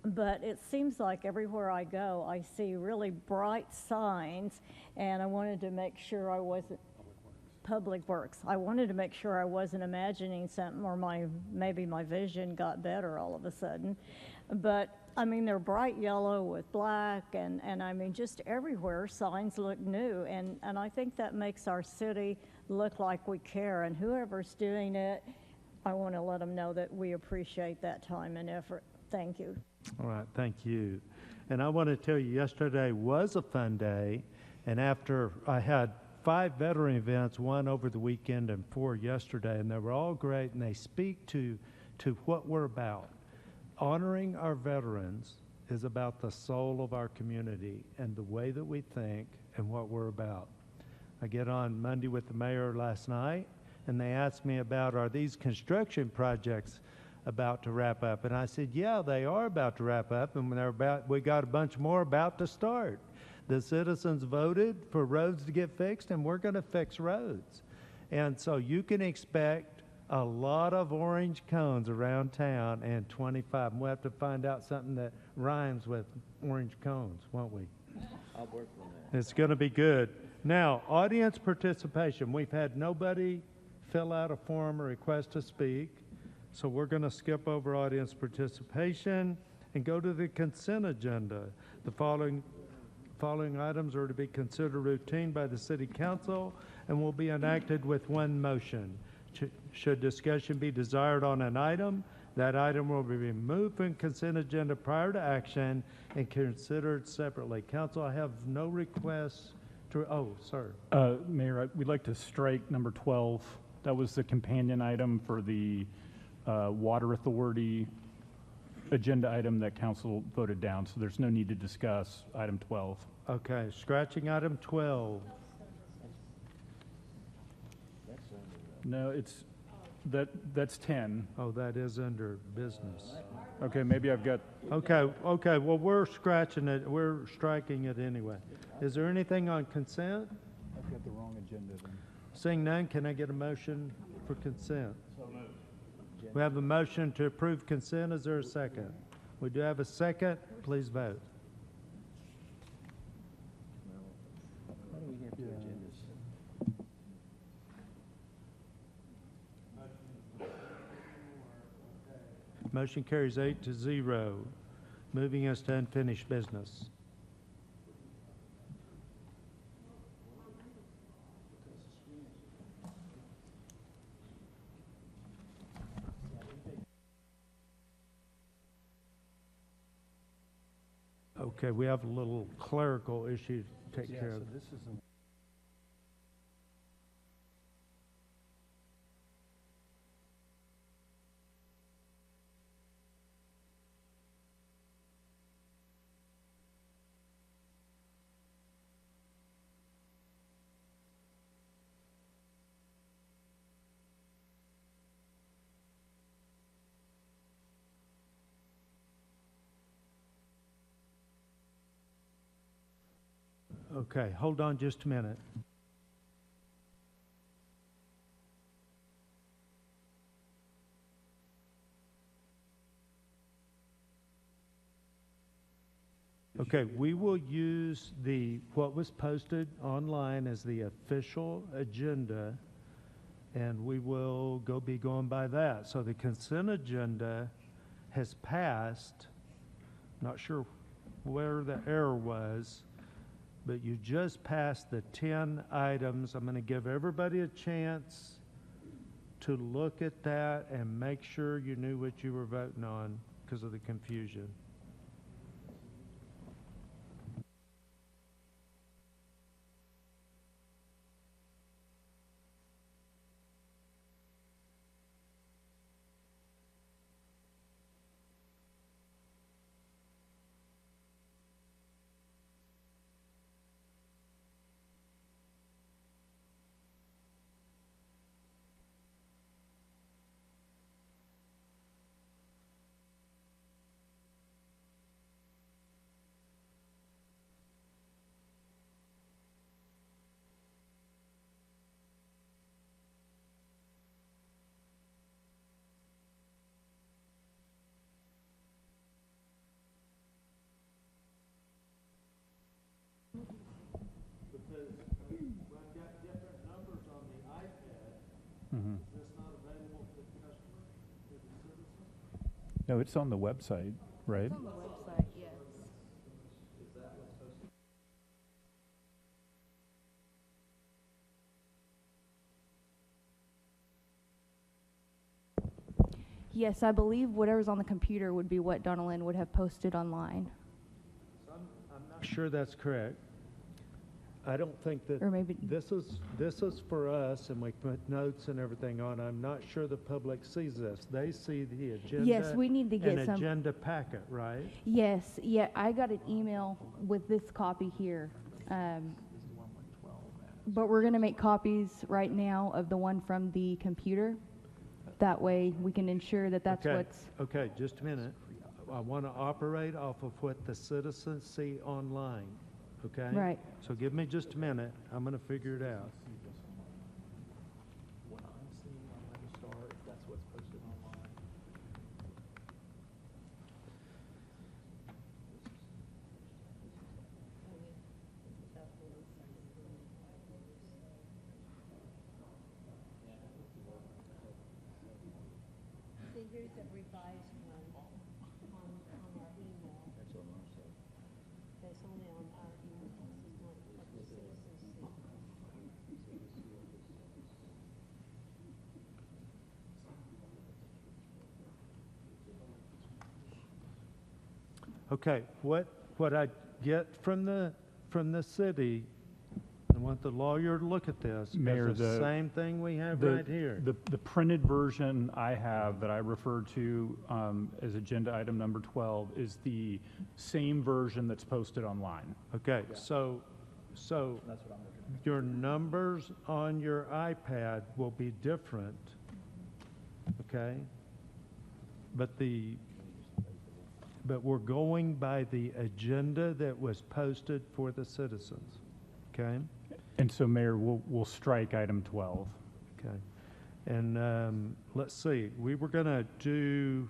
but it seems like everywhere I go, I see really bright signs, and I wanted to make sure I wasn't, Public Works. I wanted to make sure I wasn't imagining something, or maybe my vision got better all of a sudden. But I mean, they're bright yellow with black, and I mean, just everywhere signs look new, and I think that makes our city look like we care, and whoever's doing it, I want to let them know that we appreciate that time and effort. Thank you. All right, thank you. And I want to tell you, yesterday was a fun day, and after I had 5 veteran events, 1 over the weekend and 4 yesterday, and they were all great, and they speak to what we're about. Honoring our veterans is about the soul of our community and the way that we think and what we're about. I get on Monday with the mayor last night, and they asked me about, are these construction projects about to wrap up? And I said, yeah, they are about to wrap up, and we got a bunch more about to start. The citizens voted for roads to get fixed, and we're going to fix roads. And so you can expect a lot of orange cones around town and 25. We'll have to find out something that rhymes with orange cones, won't we? I'll work on that. It's going to be good. Now, audience participation. We've had nobody fill out a form or request to speak, so we're going to skip over audience participation and go to the consent agenda. The following items are to be considered routine by the City Council and will be enacted with one motion. Should discussion be desired on an item, that item will be removed from consent agenda prior to action and considered separately. Council, I have no requests to, oh, sir. Mayor, we'd like to strike number 12. That was the companion item for the Water Authority agenda item that council voted down, so there's no need to discuss item 12. Okay, scratching item 12. No, that's 10. Oh, that is under business. Okay, maybe I've got. Okay, well, we're scratching it, we're striking it anyway. Is there anything on consent? I've got the wrong agenda then. Seeing none, can I get a motion for consent? So moved. We have a motion to approve consent. Is there a second? We do have a second. Please vote. Why do we have 2 agendas? Motion carries 8-0. Moving us to unfinished business. Okay, we have a little clerical issue to take care of. This is Okay, hold on just a minute. Okay, we will use what was posted online as the official agenda, and we will be going by that. So the consent agenda has passed. Not sure where the error was, but you just passed the 10 items. I'm going to give everybody a chance to look at that and make sure you knew what you were voting on because of the confusion. Because I've got different numbers on the iPad. Mhm. Is this not available to the customer, to the citizen? No, it's on the website, right? It's on the website, yes. Is that what's supposed to? Yes, I believe whatever's on the computer would be what Donna Lynn would have posted online. I'm not sure that's correct. I don't think that Or maybe- this is for us, and we put notes and everything on. I'm not sure the public sees this. They see the agenda. Yes, we need to get an some- agenda packet, right? Yes, yeah, I got an email with this copy here. But we're gonna make copies right now of the one from the computer. That way, we can ensure that that's Okay, what's, okay, just a minute. I want to operate off of what the citizens see online, okay? Right. So give me just a minute. I'm going to figure it out. What I'm seeing on Registar, if that's what's posted online. See, here's a revised one on our email. That's on our side. That's only on our email. This is not what the citizens see. Okay, what I get from the city, I want the lawyer to look at this. Mayor, as the same thing we have the- right here. The printed version I have that I referred to as agenda item number 12 is the same version that's posted online. Okay, so your numbers on your iPad will be different, okay? But we're going by the agenda that was posted for the citizens, okay? And so, Mayor, we'll strike item 12. Okay. And let's see, we were going to do,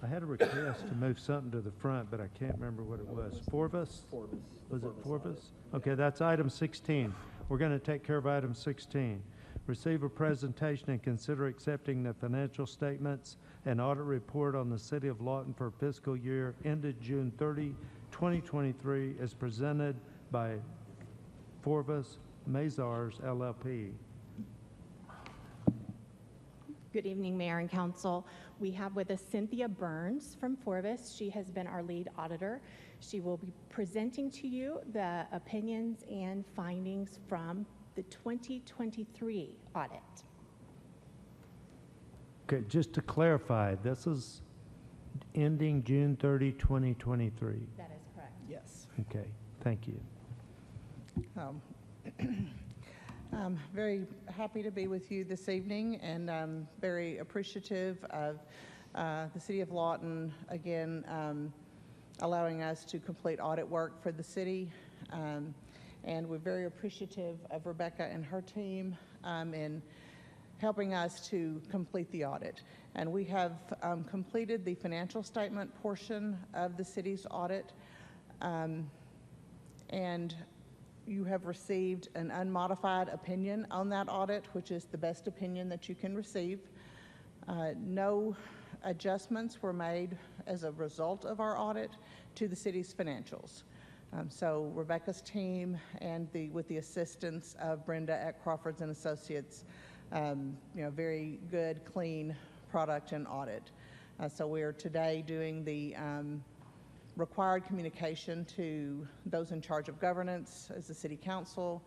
I had a request to move something to the front, but I can't remember what it was. Forvis? Was it Forvis? Okay, that's item 16. We're going to take care of item 16. Receive a presentation and consider accepting the financial statements and audit report on the City of Lawton for fiscal year ended June 30, 2023, as presented by Forvis Mazars LLP. Good evening, Mayor and Council. We have with us Cynthia Burns from Forvis. She has been our lead auditor. She will be presenting to you the opinions and findings from the 2023 audit. Okay, just to clarify, this is ending June 30, 2023. That is correct. Yes. Okay, thank you. I'm very happy to be with you this evening, and I'm very appreciative of the City of Lawton, again, allowing us to complete audit work for the city. And we're very appreciative of Rebecca and her team in helping us to complete the audit. And we have completed the financial statement portion of the city's audit. And you have received an unmodified opinion on that audit, which is the best opinion that you can receive. No adjustments were made as a result of our audit to the city's financials. So Rebecca's team and with the assistance of Brenda at Crawfords and Associates, very good, clean product and audit. So we are today doing the required communication to those in charge of governance as the city council,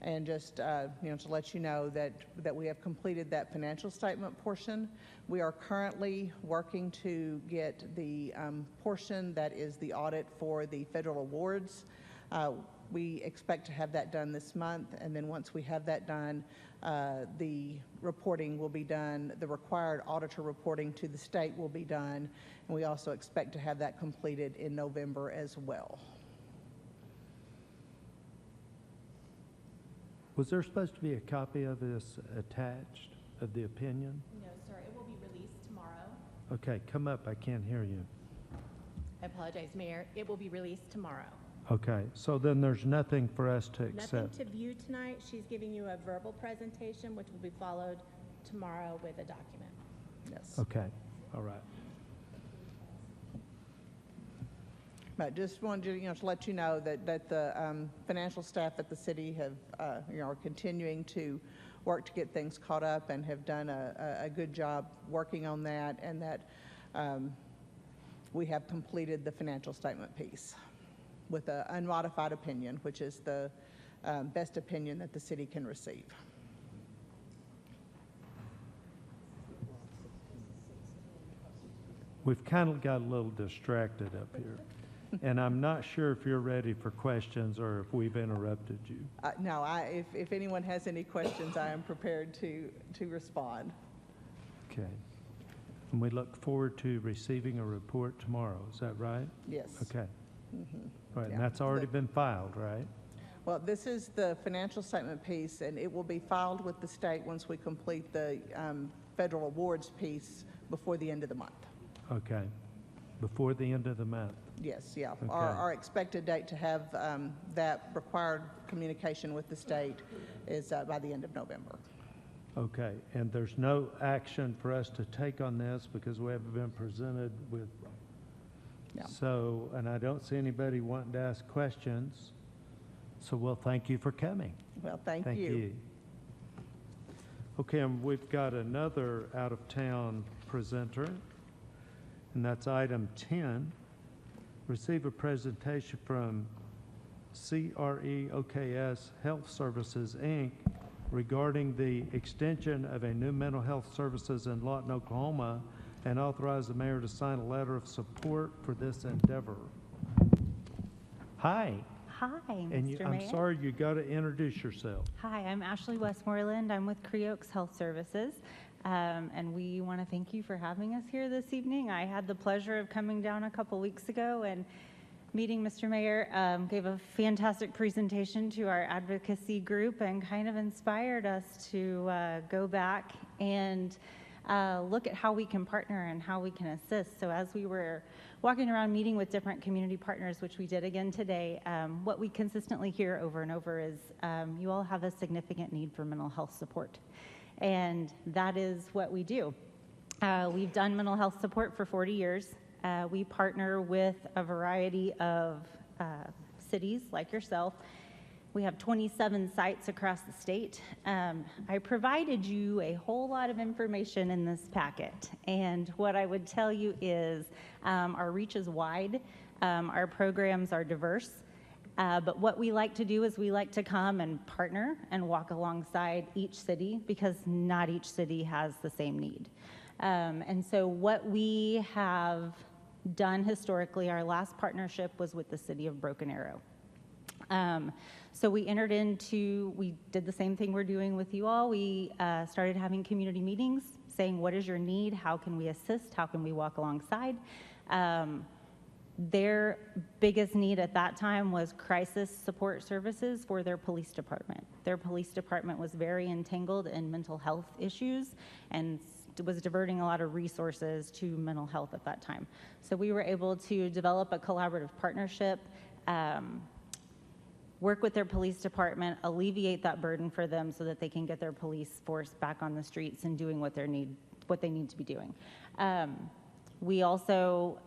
and just to let you know that we have completed that financial statement portion. We are currently working to get the portion that is the audit for the federal awards. We expect to have that done this month, and then once we have that done, the reporting will be done. The required auditor reporting to the state will be done, and we also expect to have that completed in November as well. Was there supposed to be a copy of this attached, of the opinion? No, sir, it will be released tomorrow. Okay, come up, I can't hear you. I apologize, Mayor. It will be released tomorrow. Okay, so then there's nothing for us to Nothing accept? to view tonight. She's giving you a verbal presentation, which will be followed tomorrow with a document. Yes. Okay, all right. But just wanted to let you know that the financial staff at the city have are continuing to work to get things caught up and have done a good job working on that, and that we have completed the financial statement piece with an unmodified opinion, which is the best opinion that the city can receive. We've kind of got a little distracted up here. And I'm not sure if you're ready for questions or if we've interrupted you. No, if anyone has any questions, I am prepared to respond. Okay. And we look forward to receiving a report tomorrow, is that right? Yes. Okay. Mhm. All right, Yeah. and that's already been filed, right? Well, this is the financial statement piece, and it will be filed with the state once we complete the federal awards piece before the end of the month. Okay. Before the end of the month? Yes, yeah. Okay. Our expected date to have that required communication with the state is by the end of November. Okay, and there's no action for us to take on this because we haven't been presented with. No. So, and I don't see anybody wanting to ask questions, so we'll thank you for coming. Well, thank Thank you. you. Okay, and we've got another out-of-town presenter, and that's item 10. Receive a presentation from CREOKS Health Services, Inc. regarding the extension of a new mental health services in Lawton, Oklahoma, and authorize the mayor to sign a letter of support for this endeavor. Hi. Hi, And Mr. I'm Mayor. sorry, you got to introduce yourself. Hi, I'm Ashley Westmoreland. I'm with Creoaks Health Services, and we want to thank you for having us here this evening. I had the pleasure of coming down a couple weeks ago and meeting Mr. Mayor, gave a fantastic presentation to our advocacy group and kind of inspired us to go back and look at how we can partner and how we can assist. So as we were walking around meeting with different community partners, which we did again today, what we consistently hear over and over is you all have a significant need for mental health support. And that is what we do. We've done mental health support for 40 years. We partner with a variety of cities like yourself. We have 27 sites across the state. I provided you a whole lot of information in this packet, and what I would tell you is our reach is wide, our programs are diverse, but what we like to do is we like to come and partner and walk alongside each city because not each city has the same need. And so what we have done historically, our last partnership was with the city of Broken Arrow. So we did the same thing we're doing with you all. We started having community meetings saying, what is your need? How can we assist? How can we walk alongside? Their biggest need at that time was crisis support services for their police department. Their police department was very entangled in mental health issues and was diverting a lot of resources to mental health at that time. So we were able to develop a collaborative partnership, work with their police department, alleviate that burden for them so that they can get their police force back on the streets and doing what they need what they need to be doing. We also,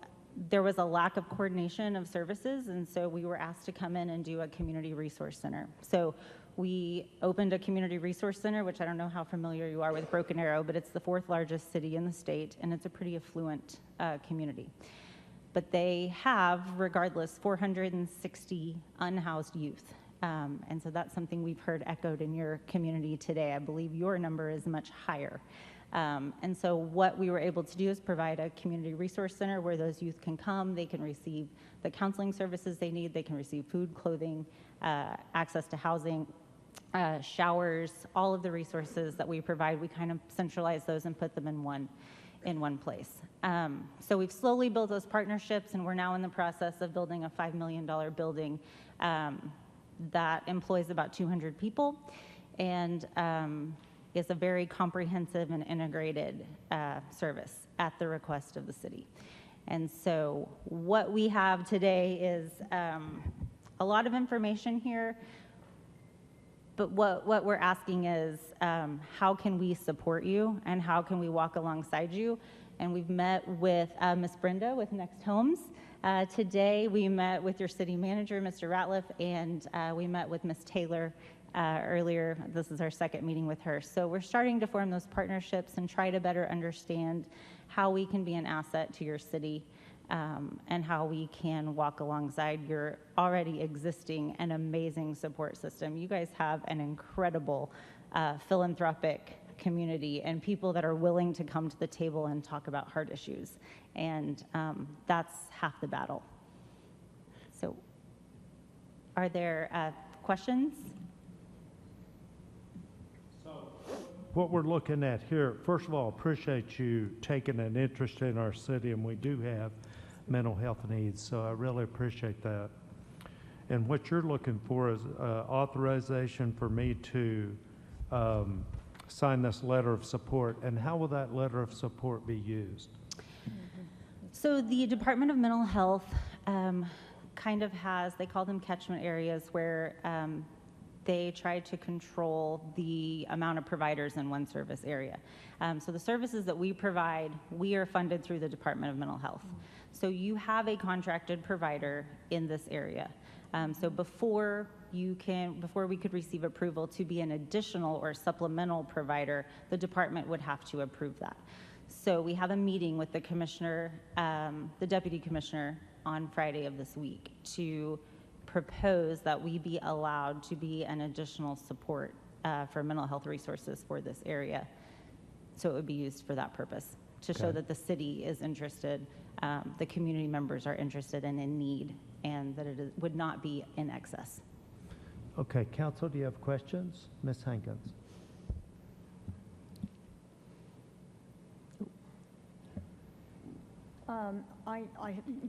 there was a lack of coordination of services, and so we were asked to come in and do a community resource center. So we opened a community resource center, which I don't know how familiar you are with Broken Arrow, but it's the 4th largest city in the state, and it's a pretty affluent community. But they have, regardless, 460 unhoused youth. And so that's something we've heard echoed in your community today. I believe your number is much higher. And so what we were able to do is provide a community resource center where those youth can come, they can receive the counseling services they need, they can receive food, clothing, access to housing, showers, all of the resources that we provide. We kind of centralize those and put them in one place. So we've slowly built those partnerships, and we're now in the process of building a $5 million building that employs about 200 people, and is a very comprehensive and integrated service at the request of the city. And so what we have today is a lot of information here, but what we're asking is how can we support you and how can we walk alongside you? And we've met with Ms. Brenda with Next Homes. Today we met with your city manager, Mr. Ratliff, and we met with Ms. Taylor earlier. This is our second meeting with her. So we're starting to form those partnerships and try to better understand how we can be an asset to your city, and how we can walk alongside your already existing and amazing support system. You guys have an incredible philanthropic community and people that are willing to come to the table and talk about hard issues. And that's half the battle. So are there questions? What we're looking at here, first of all, appreciate you taking an interest in our city, and we do have mental health needs, so I really appreciate that. And what you're looking for is authorization for me to sign this letter of support, and how will that letter of support be used? So the Department of Mental Health kind of has, they call them catchment areas, where they try to control the amount of providers in one service area. So the services that we provide, we are funded through the Department of Mental Health. So you have a contracted provider in this area. So before we could receive approval to be an additional or supplemental provider, the department would have to approve that. So we have a meeting with the commissioner, the deputy commissioner, on Friday of this week to propose that we be allowed to be an additional support for mental health resources for this area. So it would be used for that purpose, to show that the city is interested, the community members are interested and in need, and that it would not be in excess. Okay, council, do you have questions? Ms. Hankins.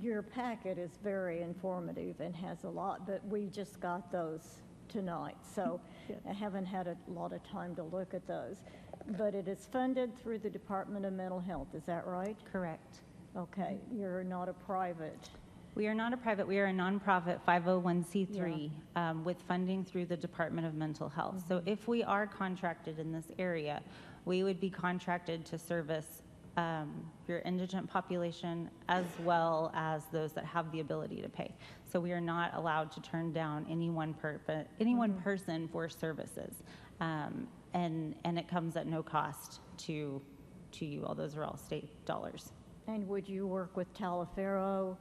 Your packet is very informative and has a lot, but we just got those tonight, so I haven't had a lot of time to look at those. But it is funded through the Department of Mental Health, is that right? Correct. Okay, you're not a private. We are not a private, we are a nonprofit 501c3 with funding through the Department of Mental Health. So if we are contracted in this area, we would be contracted to service your indigent population as well as those that have the ability to pay. So we are not allowed to turn down any one person for services. And it comes at no cost to you. All those are all state dollars. And would you work with Taliaferro,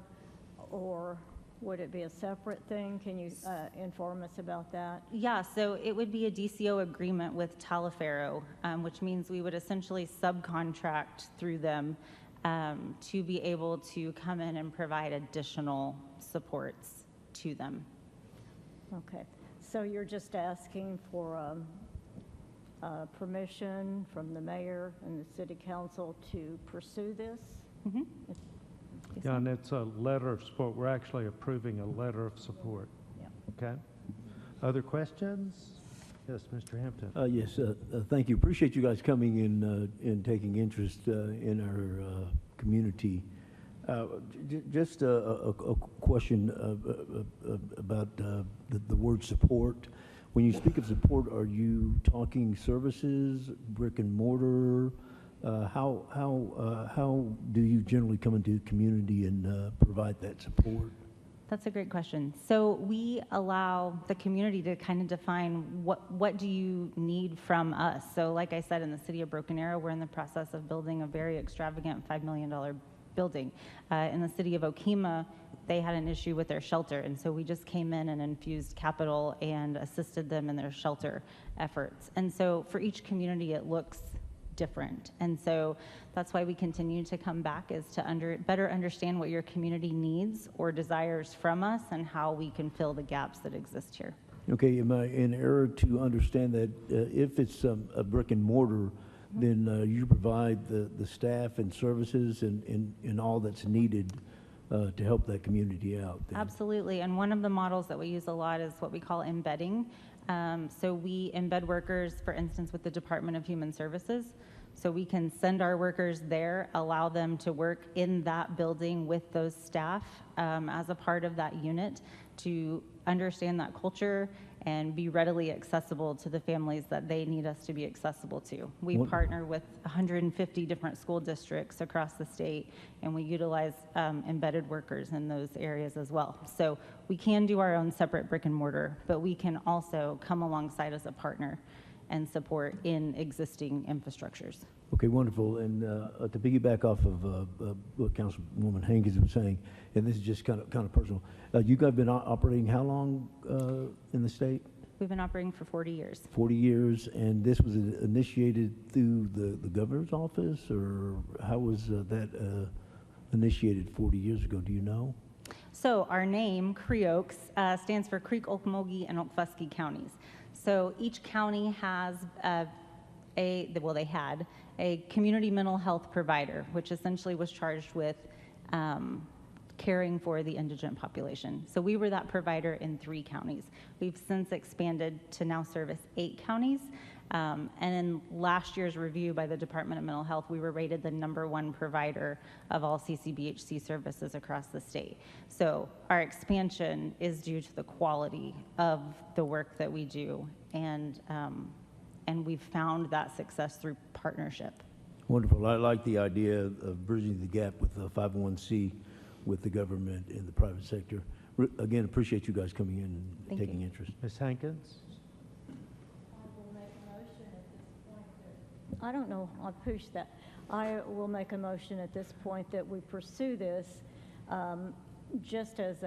or would it be a separate thing? Can you inform us about that? Yeah, so it would be a DCO agreement with Taliaferro, which means we would essentially subcontract through them to be able to come in and provide additional supports to them. Okay, so you're just asking for permission from the mayor and the city council to pursue this? Mm-hmm. Yeah, and it's a letter of support. We're actually approving a letter of support. Yeah. Okay. Other questions? Yes, Mr. Hampton. Yes, thank you. Appreciate you guys coming in and taking interest in our community. Just a question about the word support. When you speak of support, are you talking services, brick and mortar, How do you generally come into the community and provide that support? That's a great question. So we allow the community to kind of define what do you need from us. So like I said, in the city of Broken Arrow, we're in the process of building a very extravagant $5 million building. In the city of Okima, they had an issue with their shelter, and so we just came in and infused capital and assisted them in their shelter efforts. And so for each community, it looks different. And so that's why we continue to come back, is to better understand what your community needs or desires from us and how we can fill the gaps that exist here. Okay, am I in error to understand that if it's a brick and mortar, then you provide the staff and services and all that's needed to help that community out? Then? Absolutely. And one of the models that we use a lot is what we call embedding. So we embed workers, for instance, with the Department of Human Services. So we can send our workers there, allow them to work in that building with those staff as a part of that unit to understand that culture and be readily accessible to the families that they need us to be accessible to. We partner with 150 different school districts across the state, and we utilize embedded workers in those areas as well. So we can do our own separate brick and mortar, but we can also come alongside as a partner and support in existing infrastructures. Okay, wonderful. And to piggyback off of what Councilwoman Hankins was saying, and this is just kind of personal, you guys been operating how long in the state? We've been operating for 40 years. 40 years, and this was initiated through the governor's office, or how was that initiated 40 years ago? Do you know? So our name, Creoks, stands for Creek, Okmulgee, and Okfuskee counties. So each county has they had a community mental health provider, which essentially was charged with caring for the indigent population. So we were that provider in 3 counties. We've since expanded to now service 8 counties. And in last year's review by the Department of Mental Health, we were rated the #1 provider of all CCBHC services across the state. So our expansion is due to the quality of the work that we do, and we've found that success through partnership. Wonderful. I like the idea of bridging the gap with the 501c with the government and the private sector. Again, appreciate you guys coming in and taking interest. Ms. Hankins? I don't know, I'll push that. I will make a motion at this point that we pursue this just as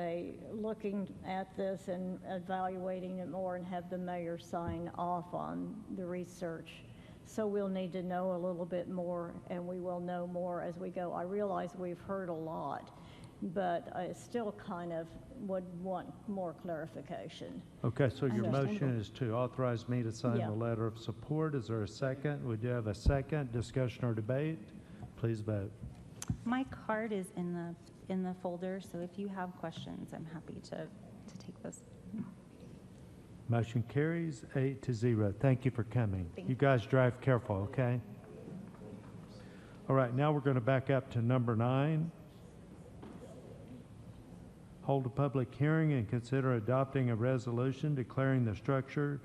looking at this and evaluating it more, and have the mayor sign off on the research. So we'll need to know a little bit more, and we will know more as we go. I realize we've heard a lot, but I still kind of would want more clarification. Okay, so your motion Understandable. is to authorize me to sign Yeah. the letter of support. Is there a second? We do have a second. Discussion or debate? Please vote. My card is in the folder, so if you have questions, I'm happy to take those. Motion carries 8-0. Thank you for coming. Thank You guys drive careful, okay? All right, now we're going to back up to number 9. Hold a public hearing and consider adopting a resolution declaring the structures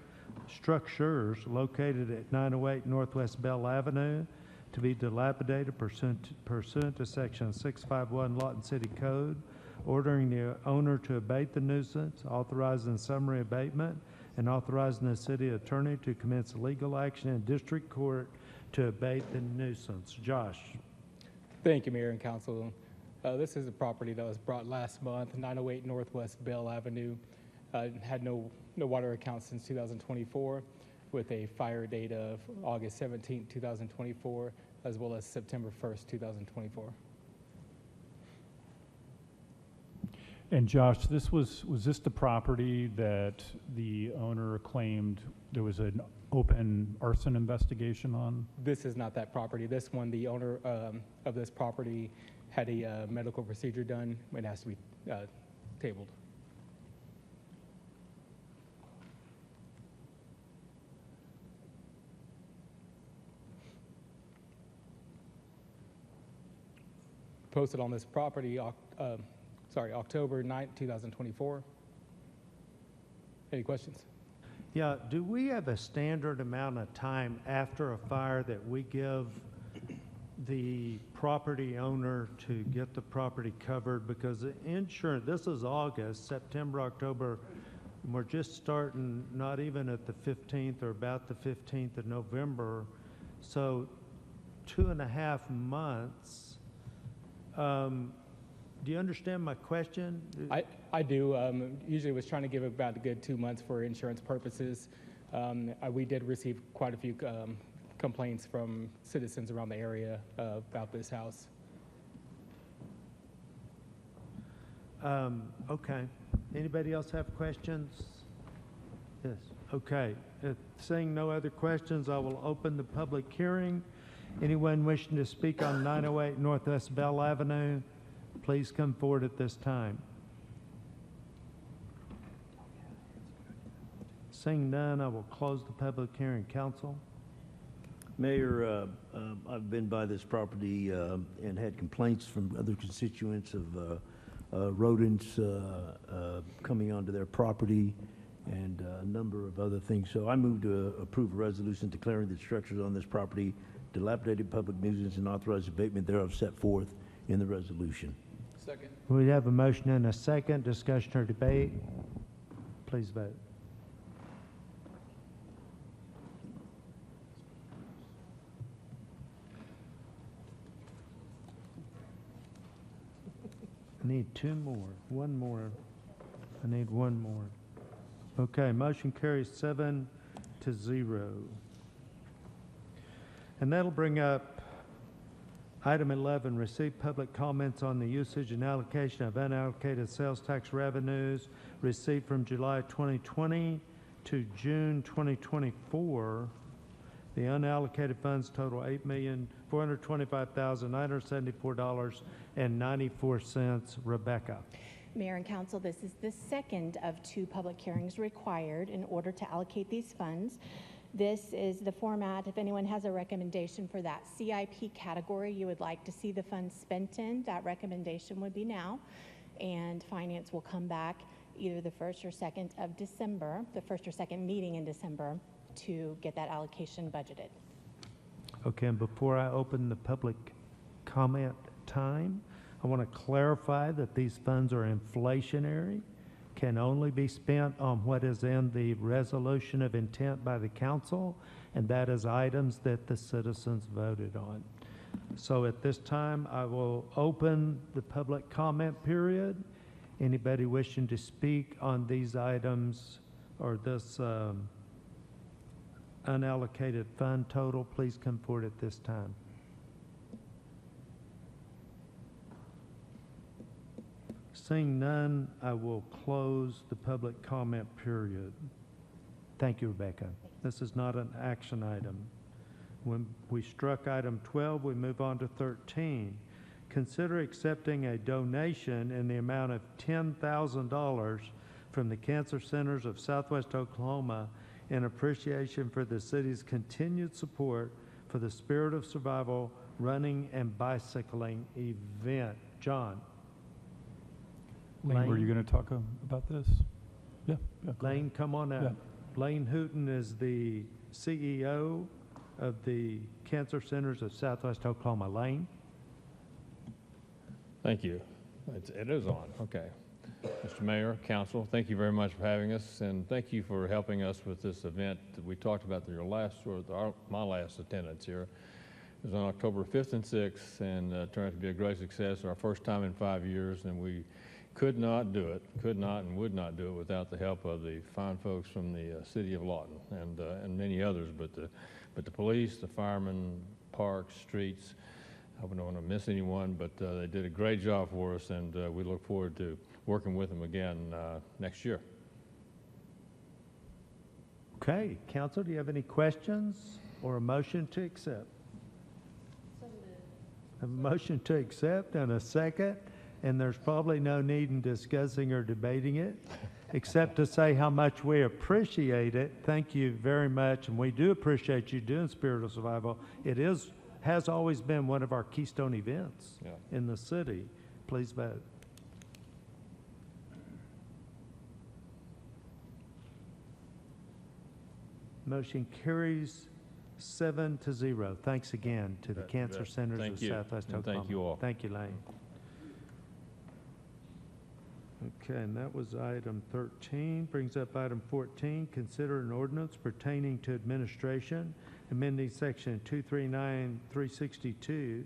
located at 908 Northwest Bell Avenue to be dilapidated pursuant to Section 651 Lawton City Code, ordering the owner to abate the nuisance, authorizing summary abatement, and authorizing the city attorney to commence legal action in district court to abate the nuisance. Josh. Thank you, Mayor and Council. This is a property that was brought last month, 908 Northwest Bell Avenue. Had no water account since 2024, with a fire date of August 17, 2024, as well as September 1st, 2024. And Josh, was this the property that the owner claimed there was an open arson investigation on? This is not that property. This one, the owner of this property had a medical procedure done. It has to be tabled. Posted on this property, October 9th, 2024. Any questions? Yeah, do we have a standard amount of time after a fire that we give the property owner to get the property covered, because the insurance, this is August, September, October, and we're just starting not even at the 15th or about the 15th of November. So 2.5 months. Do you understand my question? I do. Usually was trying to give about a good 2 months for insurance purposes. We did receive quite a few complaints from citizens around the area about this house. Okay. Anybody else have questions? Yes. Okay. Seeing no other questions, I will open the public hearing. Anyone wishing to speak on 908 Northwest Bell Avenue, please come forward at this time. Seeing none, I will close the public hearing. Council? Mayor, I've been by this property and had complaints from other constituents of rodents coming onto their property and a number of other things. So I move to approve a resolution declaring the structures on this property dilapidated public nuisance and authorize abatement thereof set forth in the resolution. Second. We have a motion and a second. Discussion or debate? Please vote. I need two more. One more. I need one more. Okay, motion carries 7-0. And that'll bring up item 11, receive public comments on the usage and allocation of unallocated sales tax revenues received from July 2020 to June 2024. The unallocated funds total $8,425,974.94. Rebecca. Mayor and Council, this is the second of 2 public hearings required in order to allocate these funds. This is the format. If anyone has a recommendation for that CIP category you would like to see the funds spent in, that recommendation would be now. And Finance will come back either the 1st or 2nd of December, the 1st or 2nd meeting in December, to get that allocation budgeted. Okay, and before I open the public comment time, I want to clarify that these funds are inflationary, can only be spent on what is in the resolution of intent by the council, and that is items that the citizens voted on. So at this time, I will open the public comment period. Anybody wishing to speak on these items or this unallocated fund total, please come forward at this time. Seeing none, I will close the public comment period. Thank you, Rebecca. This is not an action item. When we struck item 12, we move on to 13. Consider accepting a donation in the amount of $10,000 from the Cancer Centers of Southwest Oklahoma in appreciation for the city's continued support for the Spirit of Survival running and bicycling event. John. Lane, were you going to talk about this? Yeah. Lane, come on up. Yeah. Lane Hooten is the CEO of the Cancer Centers of Southwest Oklahoma. Lane? Thank you. It is on. Okay. Mr. Mayor, Council, thank you very much for having us, and thank you for helping us with this event that we talked about my last attendance here. It was on October 5th and 6th, and turned out to be a great success. Our first time in 5 years, and we could not do it, would not do it without the help of the fine folks from the city of Lawton and many others, but the police, the firemen, parks, streets. I don't want to miss anyone, but they did a great job for us, and we look forward to working with them again next year. Okay, Council, do you have any questions or a motion to accept? A motion to accept and a second, and there's probably no need in discussing or debating it, except to say how much we appreciate it. Thank you very much, and we do appreciate you doing Spirit of Survival. It has always been one of our keystone events in the city. Please vote. Motion carries 7-0. Thanks again to the Cancer Centers Thank of you, Southwest and Oklahoma. thank you all. Thank you, Lane. Okay, and that was item 13. Brings up item 14, consider an ordinance pertaining to administration, amending section 239-362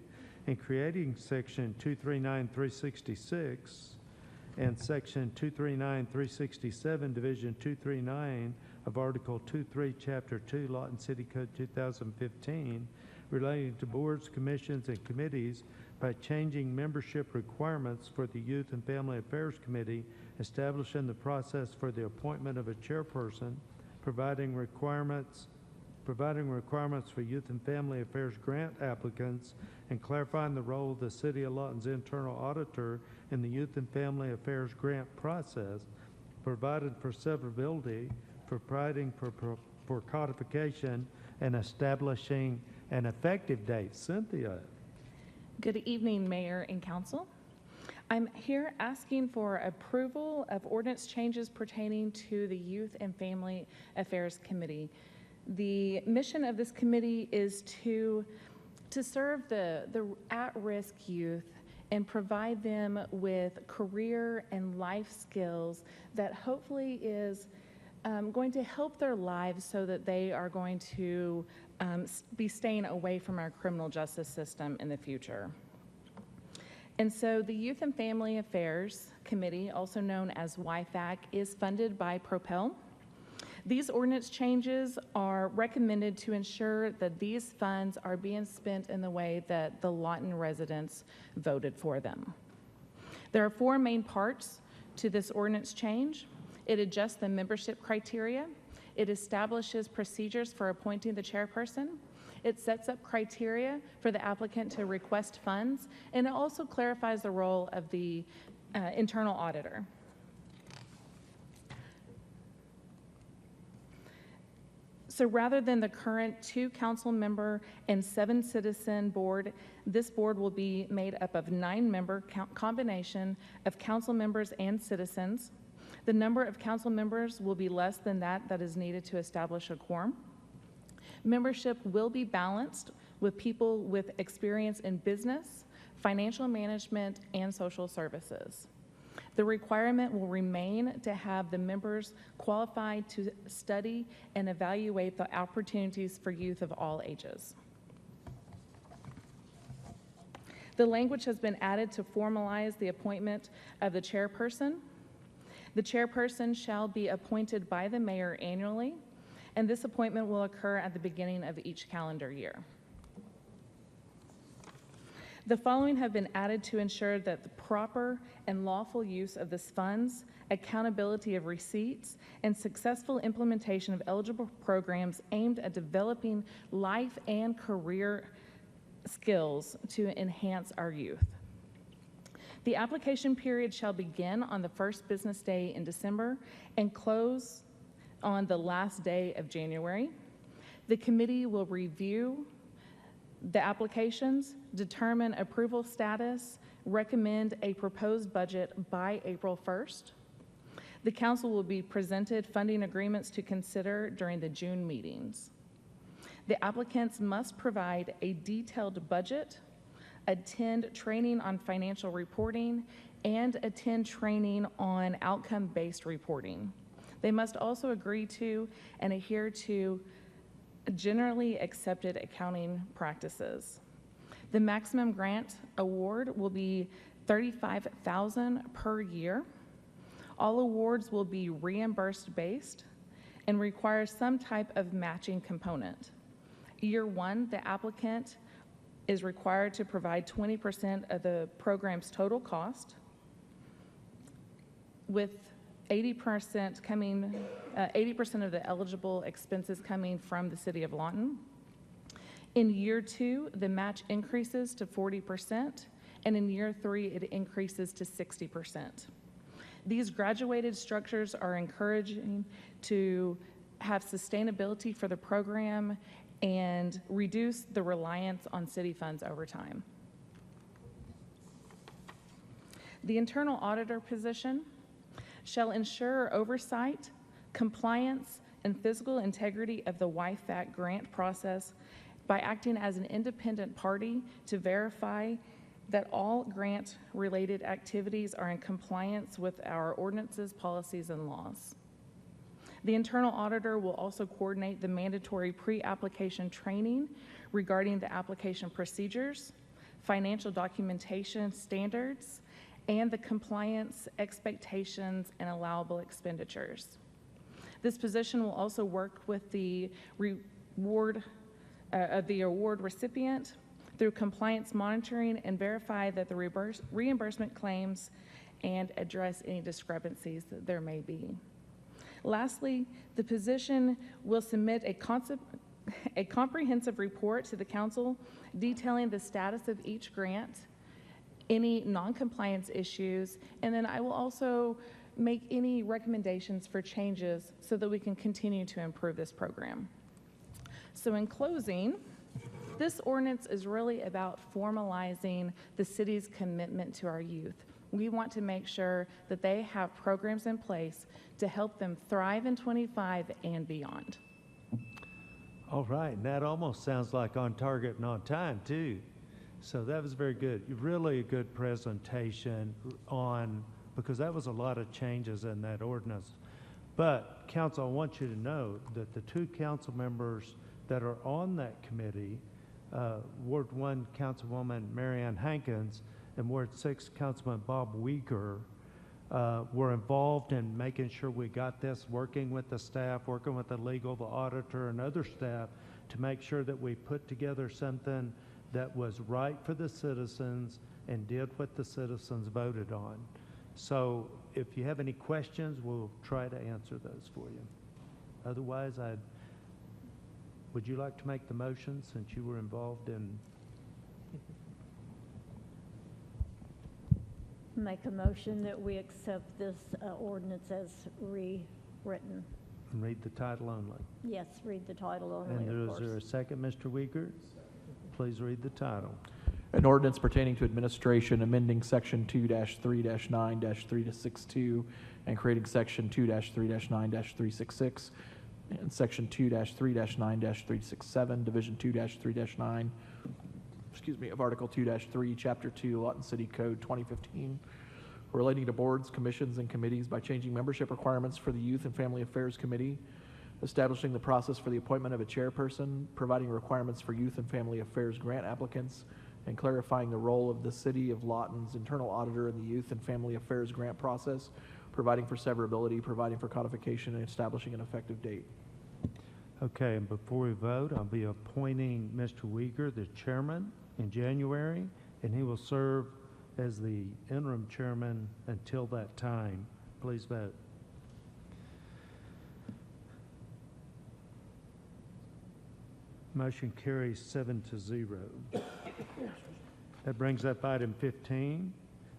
and creating section 239-366 and section 239-367, division 239 of Article 23, Chapter 2, Lawton City Code 2015, relating to boards, commissions, and committees by changing membership requirements for the Youth and Family Affairs Committee, establishing the process for the appointment of a chairperson, providing requirements for Youth and Family Affairs grant applicants, and clarifying the role of the City of Lawton's internal auditor in the Youth and Family Affairs grant process, provided for severability, providing for codification, and establishing an effective date. Cynthia. Good evening, Mayor and Council. I'm here asking for approval of ordinance changes pertaining to the Youth and Family Affairs Committee. The mission of this committee is to serve the at-risk youth and provide them with career and life skills that hopefully is going to help their lives so that they are going to be staying away from our criminal justice system in the future. And so the Youth and Family Affairs Committee, also known as YFAC, is funded by Propel. These ordinance changes are recommended to ensure that these funds are being spent in the way that the Lawton residents voted for them. There are 4 main parts to this ordinance change. It adjusts the membership criteria. It establishes procedures for appointing the chairperson. It sets up criteria for the applicant to request funds, and it also clarifies the role of the internal auditor. So rather than the current 2 council member and 7 citizen board, this board will be made up of 9-member combination of council members and citizens. The number of council members will be less than that is needed to establish a quorum. Membership will be balanced with people with experience in business, financial management, and social services. The requirement will remain to have the members qualified to study and evaluate the opportunities for youth of all ages. The language has been added to formalize the appointment of the chairperson. The chairperson shall be appointed by the mayor annually, and this appointment will occur at the beginning of each calendar year. The following have been added to ensure that the proper and lawful use of these funds, accountability of receipts, and successful implementation of eligible programs aimed at developing life and career skills to enhance our youth. The application period shall begin on the first business day in December and close on the last day of January. The committee will review the applications, determine approval status, recommend a proposed budget by April 1st. The council will be presented funding agreements to consider during the June meetings. The applicants must provide a detailed budget, attend training on financial reporting, and attend training on outcome-based reporting. They must also agree to and adhere to generally accepted accounting practices. The maximum grant award will be $35,000 per year. All awards will be reimbursed based and require some type of matching component. Year 1, the applicant is required to provide 20% of the program's total cost, with 80% of the eligible expenses coming from the City of Lawton. In year 2, the match increases to 40%, and in year 3, it increases to 60%. These graduated structures are encouraging to have sustainability for the program and reduce the reliance on city funds over time. The internal auditor position shall ensure oversight, compliance, and physical integrity of the YFAC grant process by acting as an independent party to verify that all grant-related activities are in compliance with our ordinances, policies, and laws. The internal auditor will also coordinate the mandatory pre-application training regarding the application procedures, financial documentation standards, and the compliance expectations and allowable expenditures. This position will also work with the award recipient through compliance monitoring and verify that the reimbursement claims and address any discrepancies that there may be. Lastly, the position will submit a comprehensive report to the council detailing the status of each grant, any non-compliance issues, and then I will also make any recommendations for changes so that we can continue to improve this program. So in closing, this ordinance is really about formalizing the city's commitment to our youth. We want to make sure that they have programs in place to help them thrive in 25 and beyond. All right, and that almost sounds like on target and on time, too. So that was very good. Really a good presentation because that was a lot of changes in that ordinance. But, council, I want you to know that the two council members that are on that committee, Ward 1 Councilwoman Marianne Hankins and Ward 6 Councilman Bob Weeger, were involved in making sure we got this, working with the staff, working with the legal, the auditor, and other staff to make sure that we put together something that was right for the citizens and did what the citizens voted on. So if you have any questions, we'll try to answer those for you. Otherwise, would you like to make the motion since you were involved in? Make a motion that we accept this ordinance as rewritten. And read the title only. Yes, read the title only, of And course. is there a second, Mr. Weeger? Please read the title. An ordinance pertaining to administration, amending Section 2-3-9-3-62 and creating Section 2-3-9-366 and Section 2-3-9-367, Division 2-3-9, of Article 2-3, Chapter 2, Lawton City Code 2015, relating to boards, commissions, and committees by changing membership requirements for the Youth and Family Affairs Committee, establishing the process for the appointment of a chairperson, providing requirements for Youth and Family Affairs grant applicants, and clarifying the role of the City of Lawton's internal auditor in the Youth and Family Affairs grant process, providing for severability, providing for codification, and establishing an effective date. Okay, and before we vote, I'll be appointing Mr. Weeger, the chairman, in January, and he will serve as the interim chairman until that time. Please vote. Motion carries 7-0. That brings up item 15.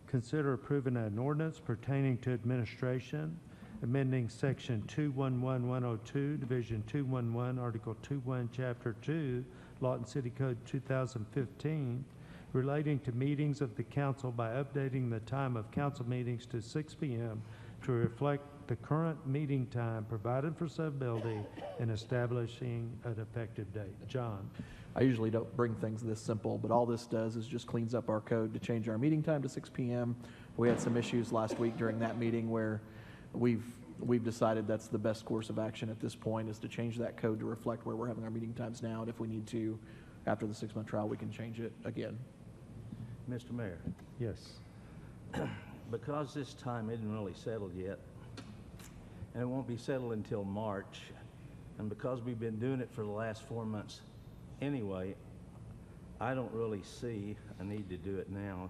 Consider approving an ordinance pertaining to administration, amending Section 211102, Division 211, Article 21, Chapter 2, Lawton City Code 2015, relating to meetings of the council by updating the time of council meetings to 6 p.m. to reflect the current meeting time, provided for severability, and establishing an effective date. John. I usually don't bring things this simple, but all this does is just cleans up our code to change our meeting time to 6 p.m. We had some issues last week during that meeting where we've decided that's the best course of action at this point, is to change that code to reflect where we're having our meeting times now, and if we need to, after the 6-month trial, we can change it again. Mr. Mayor, Yes. because this time isn't really settled yet, and it won't be settled until March, and because we've been doing it for the last 4 months anyway, I don't really see a need to do it now.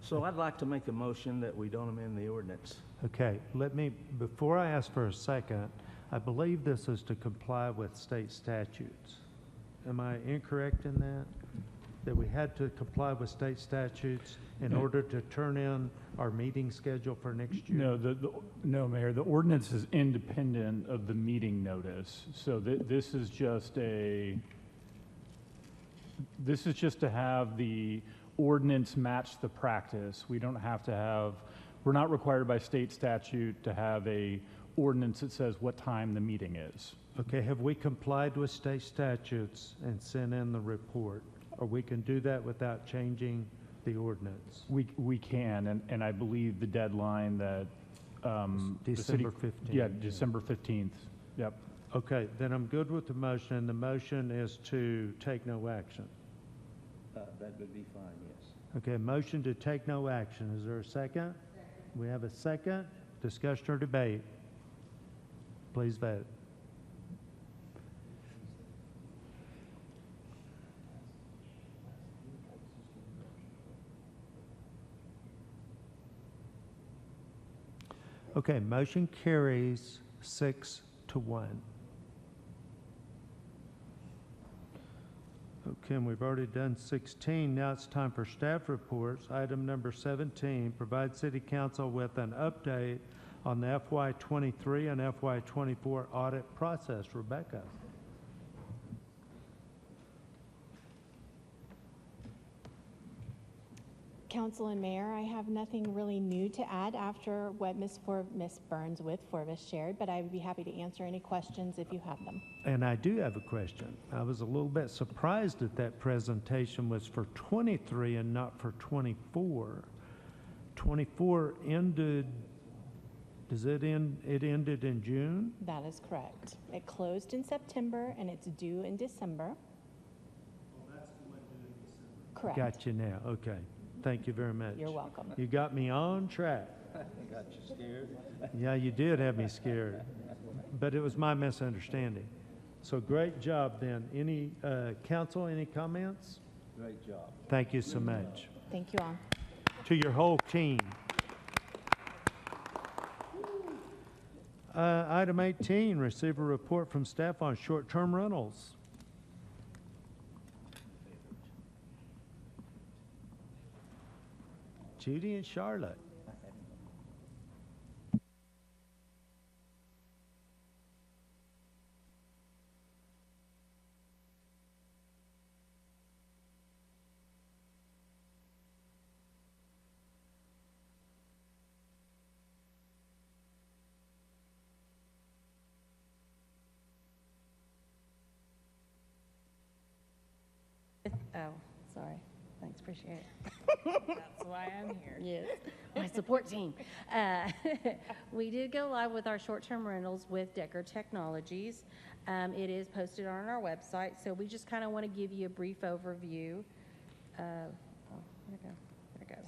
So I'd like to make a motion that we don't amend the ordinance. Okay, before I ask for a second, I believe this is to comply with state statutes. Am I incorrect in that? That we had to comply with state statutes in order to turn in our meeting schedule for next year? No, no, Mayor, the ordinance is independent of the meeting notice. So this is just to have the ordinance match the practice. We don't have to have, we're not required by state statute to have a ordinance that says what time the meeting is. Okay, have we complied with state statutes and sent in the report? Or we can do that without changing the ordinance? We can, and I believe the deadline that, the city- December 15th. Yeah, December 15th, yep. Okay, then I'm good with the motion, and the motion is to take no action. That would be fine, yes. Okay, motion to take no action. Is there a second? We have a second. Discussion or debate? Please vote. Okay, motion carries 6-1. Okay, and we've already done 16. Now it's time for staff reports. Item number 17, provide City Council with an update on the FY23 and FY24 audit process. Rebecca. Council and Mayor, I have nothing really new to add after what Ms. Burns with Forvis shared, but I would be happy to answer any questions if you have them. And I do have a question. I was a little bit surprised that that presentation was for 23 and not for 24. 24 ended, does it end, it ended in June? That is correct. It closed in September and it's due in December. Correct. Got you now, okay. Thank you very much. You're welcome. You got me on track. Got you scared? Yeah, you did have me scared, but it was my misunderstanding. So great job then. Any, council, any comments? Great job. Thank you so much. Thank you all. To your whole team. Item 18, receive a report from staff on short-term rentals. Judy and Charlotte. Oh, sorry. Thanks, appreciate it. That's why I'm here. Yes, my support team. We did go live with our short-term rentals with Decker Technologies. It is posted on our website, so we just kind of want to give you a brief overview of, there it goes,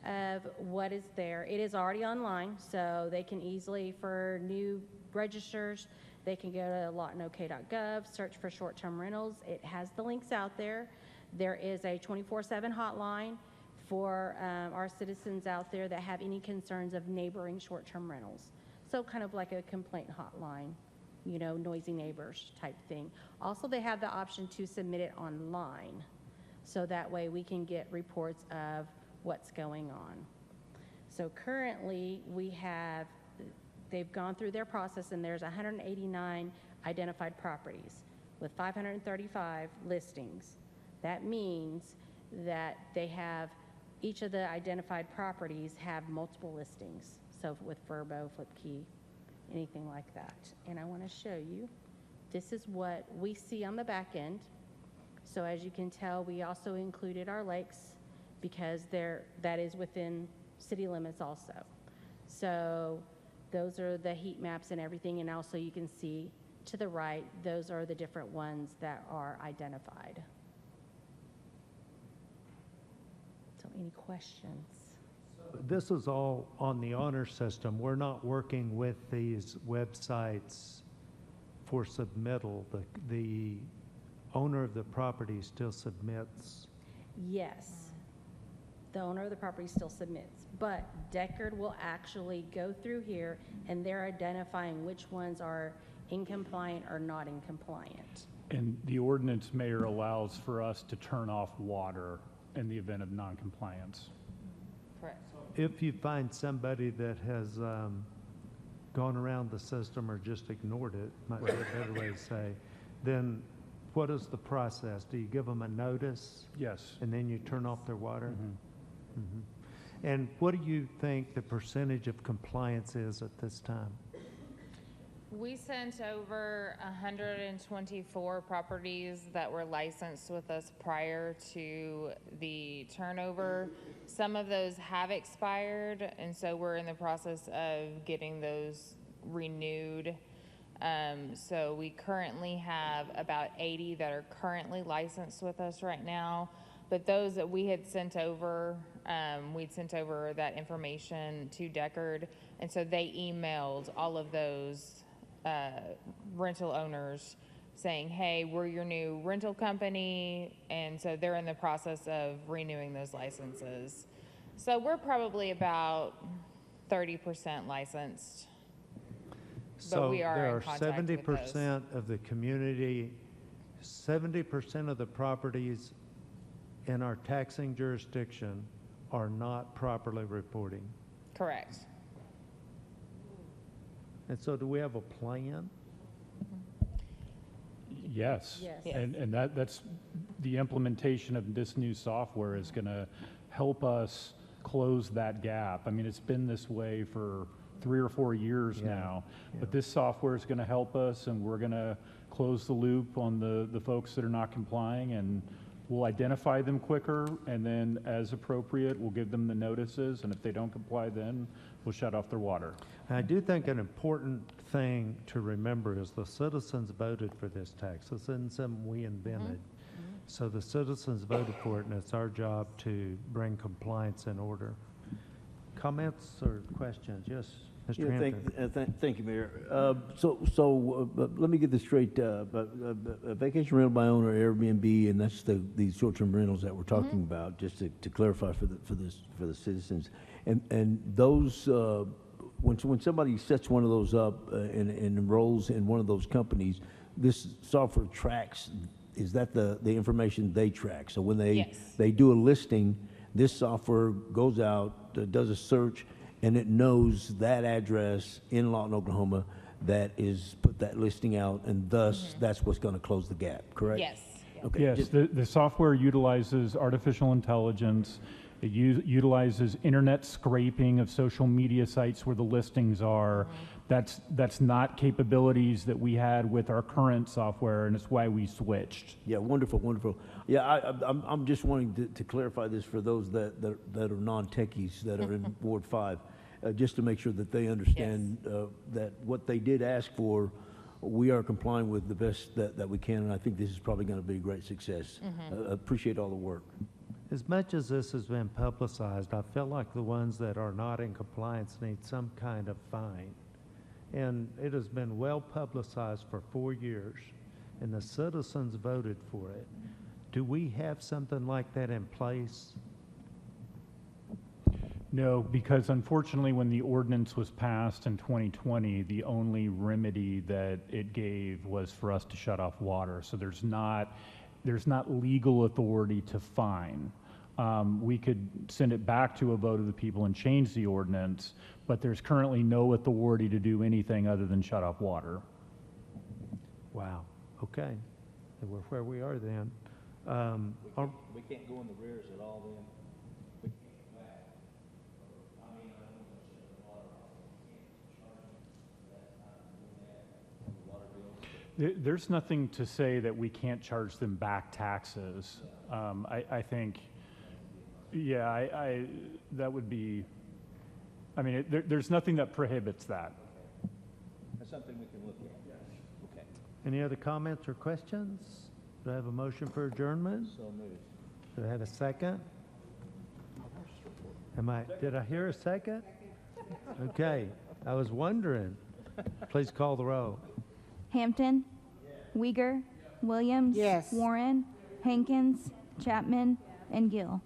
of what is there. It is already online, so they can easily, for new registers, they can go to lawtonok.gov, search for short-term rentals. It has the links out there. There is a 24/7 hotline for our citizens out there that have any concerns of neighboring short-term rentals. So kind of like a complaint hotline, you know, noisy neighbors type thing. Also, they have the option to submit it online. So that way we can get reports of what's going on. So currently we have, they've gone through their process and there's 189 identified properties with 535 listings. That means that they have, each of the identified properties have multiple listings. So with Verbo, FlipKey, anything like that. And I want to show you, this is what we see on the back end. So as you can tell, we also included our lakes because that is within city limits also. So those are the heat maps and everything. And also you can see to the right, those are the different ones that are identified. So any questions? This is all on the honor system. We're not working with these websites for submittal. The owner of the property still submits. Yes, the owner of the property still submits, but Deckard will actually go through here and they're identifying which ones are in compliant or not in compliant. And the ordinance, Mayor, allows for us to turn off water in the event of non-compliance. Correct. If you find somebody that has gone around the system or just ignored it, might be a better way to say, then what is the process? Do you give them a notice? Yes. And then you turn off their water? Mm-hmm. And what do you think the percentage of compliance is at this time? We sent over 124 properties that were licensed with us prior to the turnover. Some of those have expired, and so we're in the process of getting those renewed. So we currently have about 80 that are currently licensed with us right now. But those that we had sent over, we'd sent over that information to Deckard, and so they emailed all of those rental owners saying, hey, we're your new rental company, and so they're in the process of renewing those licenses. So we're probably about 30% licensed, but we are in contact with those. So there are 70% of the community, 70% of the properties in our taxing jurisdiction are not properly reporting. Correct. And so do we have a plan? Yes. Yes. And that's the implementation of this new software is going to help us close that gap. I mean, it's been this way for 3 or 4 years now, but this software is going to help us, and we're going to close the loop on the folks that are not complying, and we'll identify them quicker, and then as appropriate, we'll give them the notices, and if they don't comply, then we'll shut off their water. I do think an important thing to remember is the citizens voted for this tax. This isn't something we invented. So the citizens voted for it, and it's our job to bring compliance in order. Comments or questions? Yes, Mr. Hampton. Thank you, Mayor. Let me get this straight. Vacation rental by owner, Airbnb, and that's these short-term rentals that we're talking about. Just to clarify for the citizens, and those when somebody sets one of those up and enrolls in one of those companies, this software tracks. Is that the information they track? So when they do a listing, this software goes out, does a search, and it knows that address in Lawton, Oklahoma, that is put that listing out, and thus that's what's going to close the gap, correct? Yes. Okay. Yes, the software utilizes artificial intelligence. It utilizes internet scraping of social media sites where the listings are. That's not capabilities that we had with our current software, and it's why we switched. Yeah, wonderful, wonderful. Yeah, I'm just wanting to clarify this for those that are non-techies that are in Ward 5, just to make sure that they understand that what they did ask for, we are complying with the best that we can, and I think this is probably going to be a great success. Appreciate all the work. As much as this has been publicized, I feel like the ones that are not in compliance need some kind of fine. And it has been well publicized for 4 years, and the citizens voted for it. Do we have something like that in place? No, because unfortunately, when the ordinance was passed in 2020, the only remedy that it gave was for us to shut off water. So there's not legal authority to fine. We could send it back to a vote of the people and change the ordinance, but there's currently no authority to do anything other than shut off water. Wow. Okay. And we're where we are then. We can't go in the rears at all then? We can't go back. I mean, I don't want to shut the water off. We can't charge them for that water bill. There's nothing to say that we can't charge them back taxes. I think, that would be, I mean, there's nothing that prohibits that. That's something we can look at. Yes. Okay. Any other comments or questions? Do I have a motion for adjournment? So moved. Do I have a second? Did I hear a second? Okay, I was wondering. Please call the roll. Hampton, Uyghur, Williams, Warren, Hankins, Chapman, and Gill.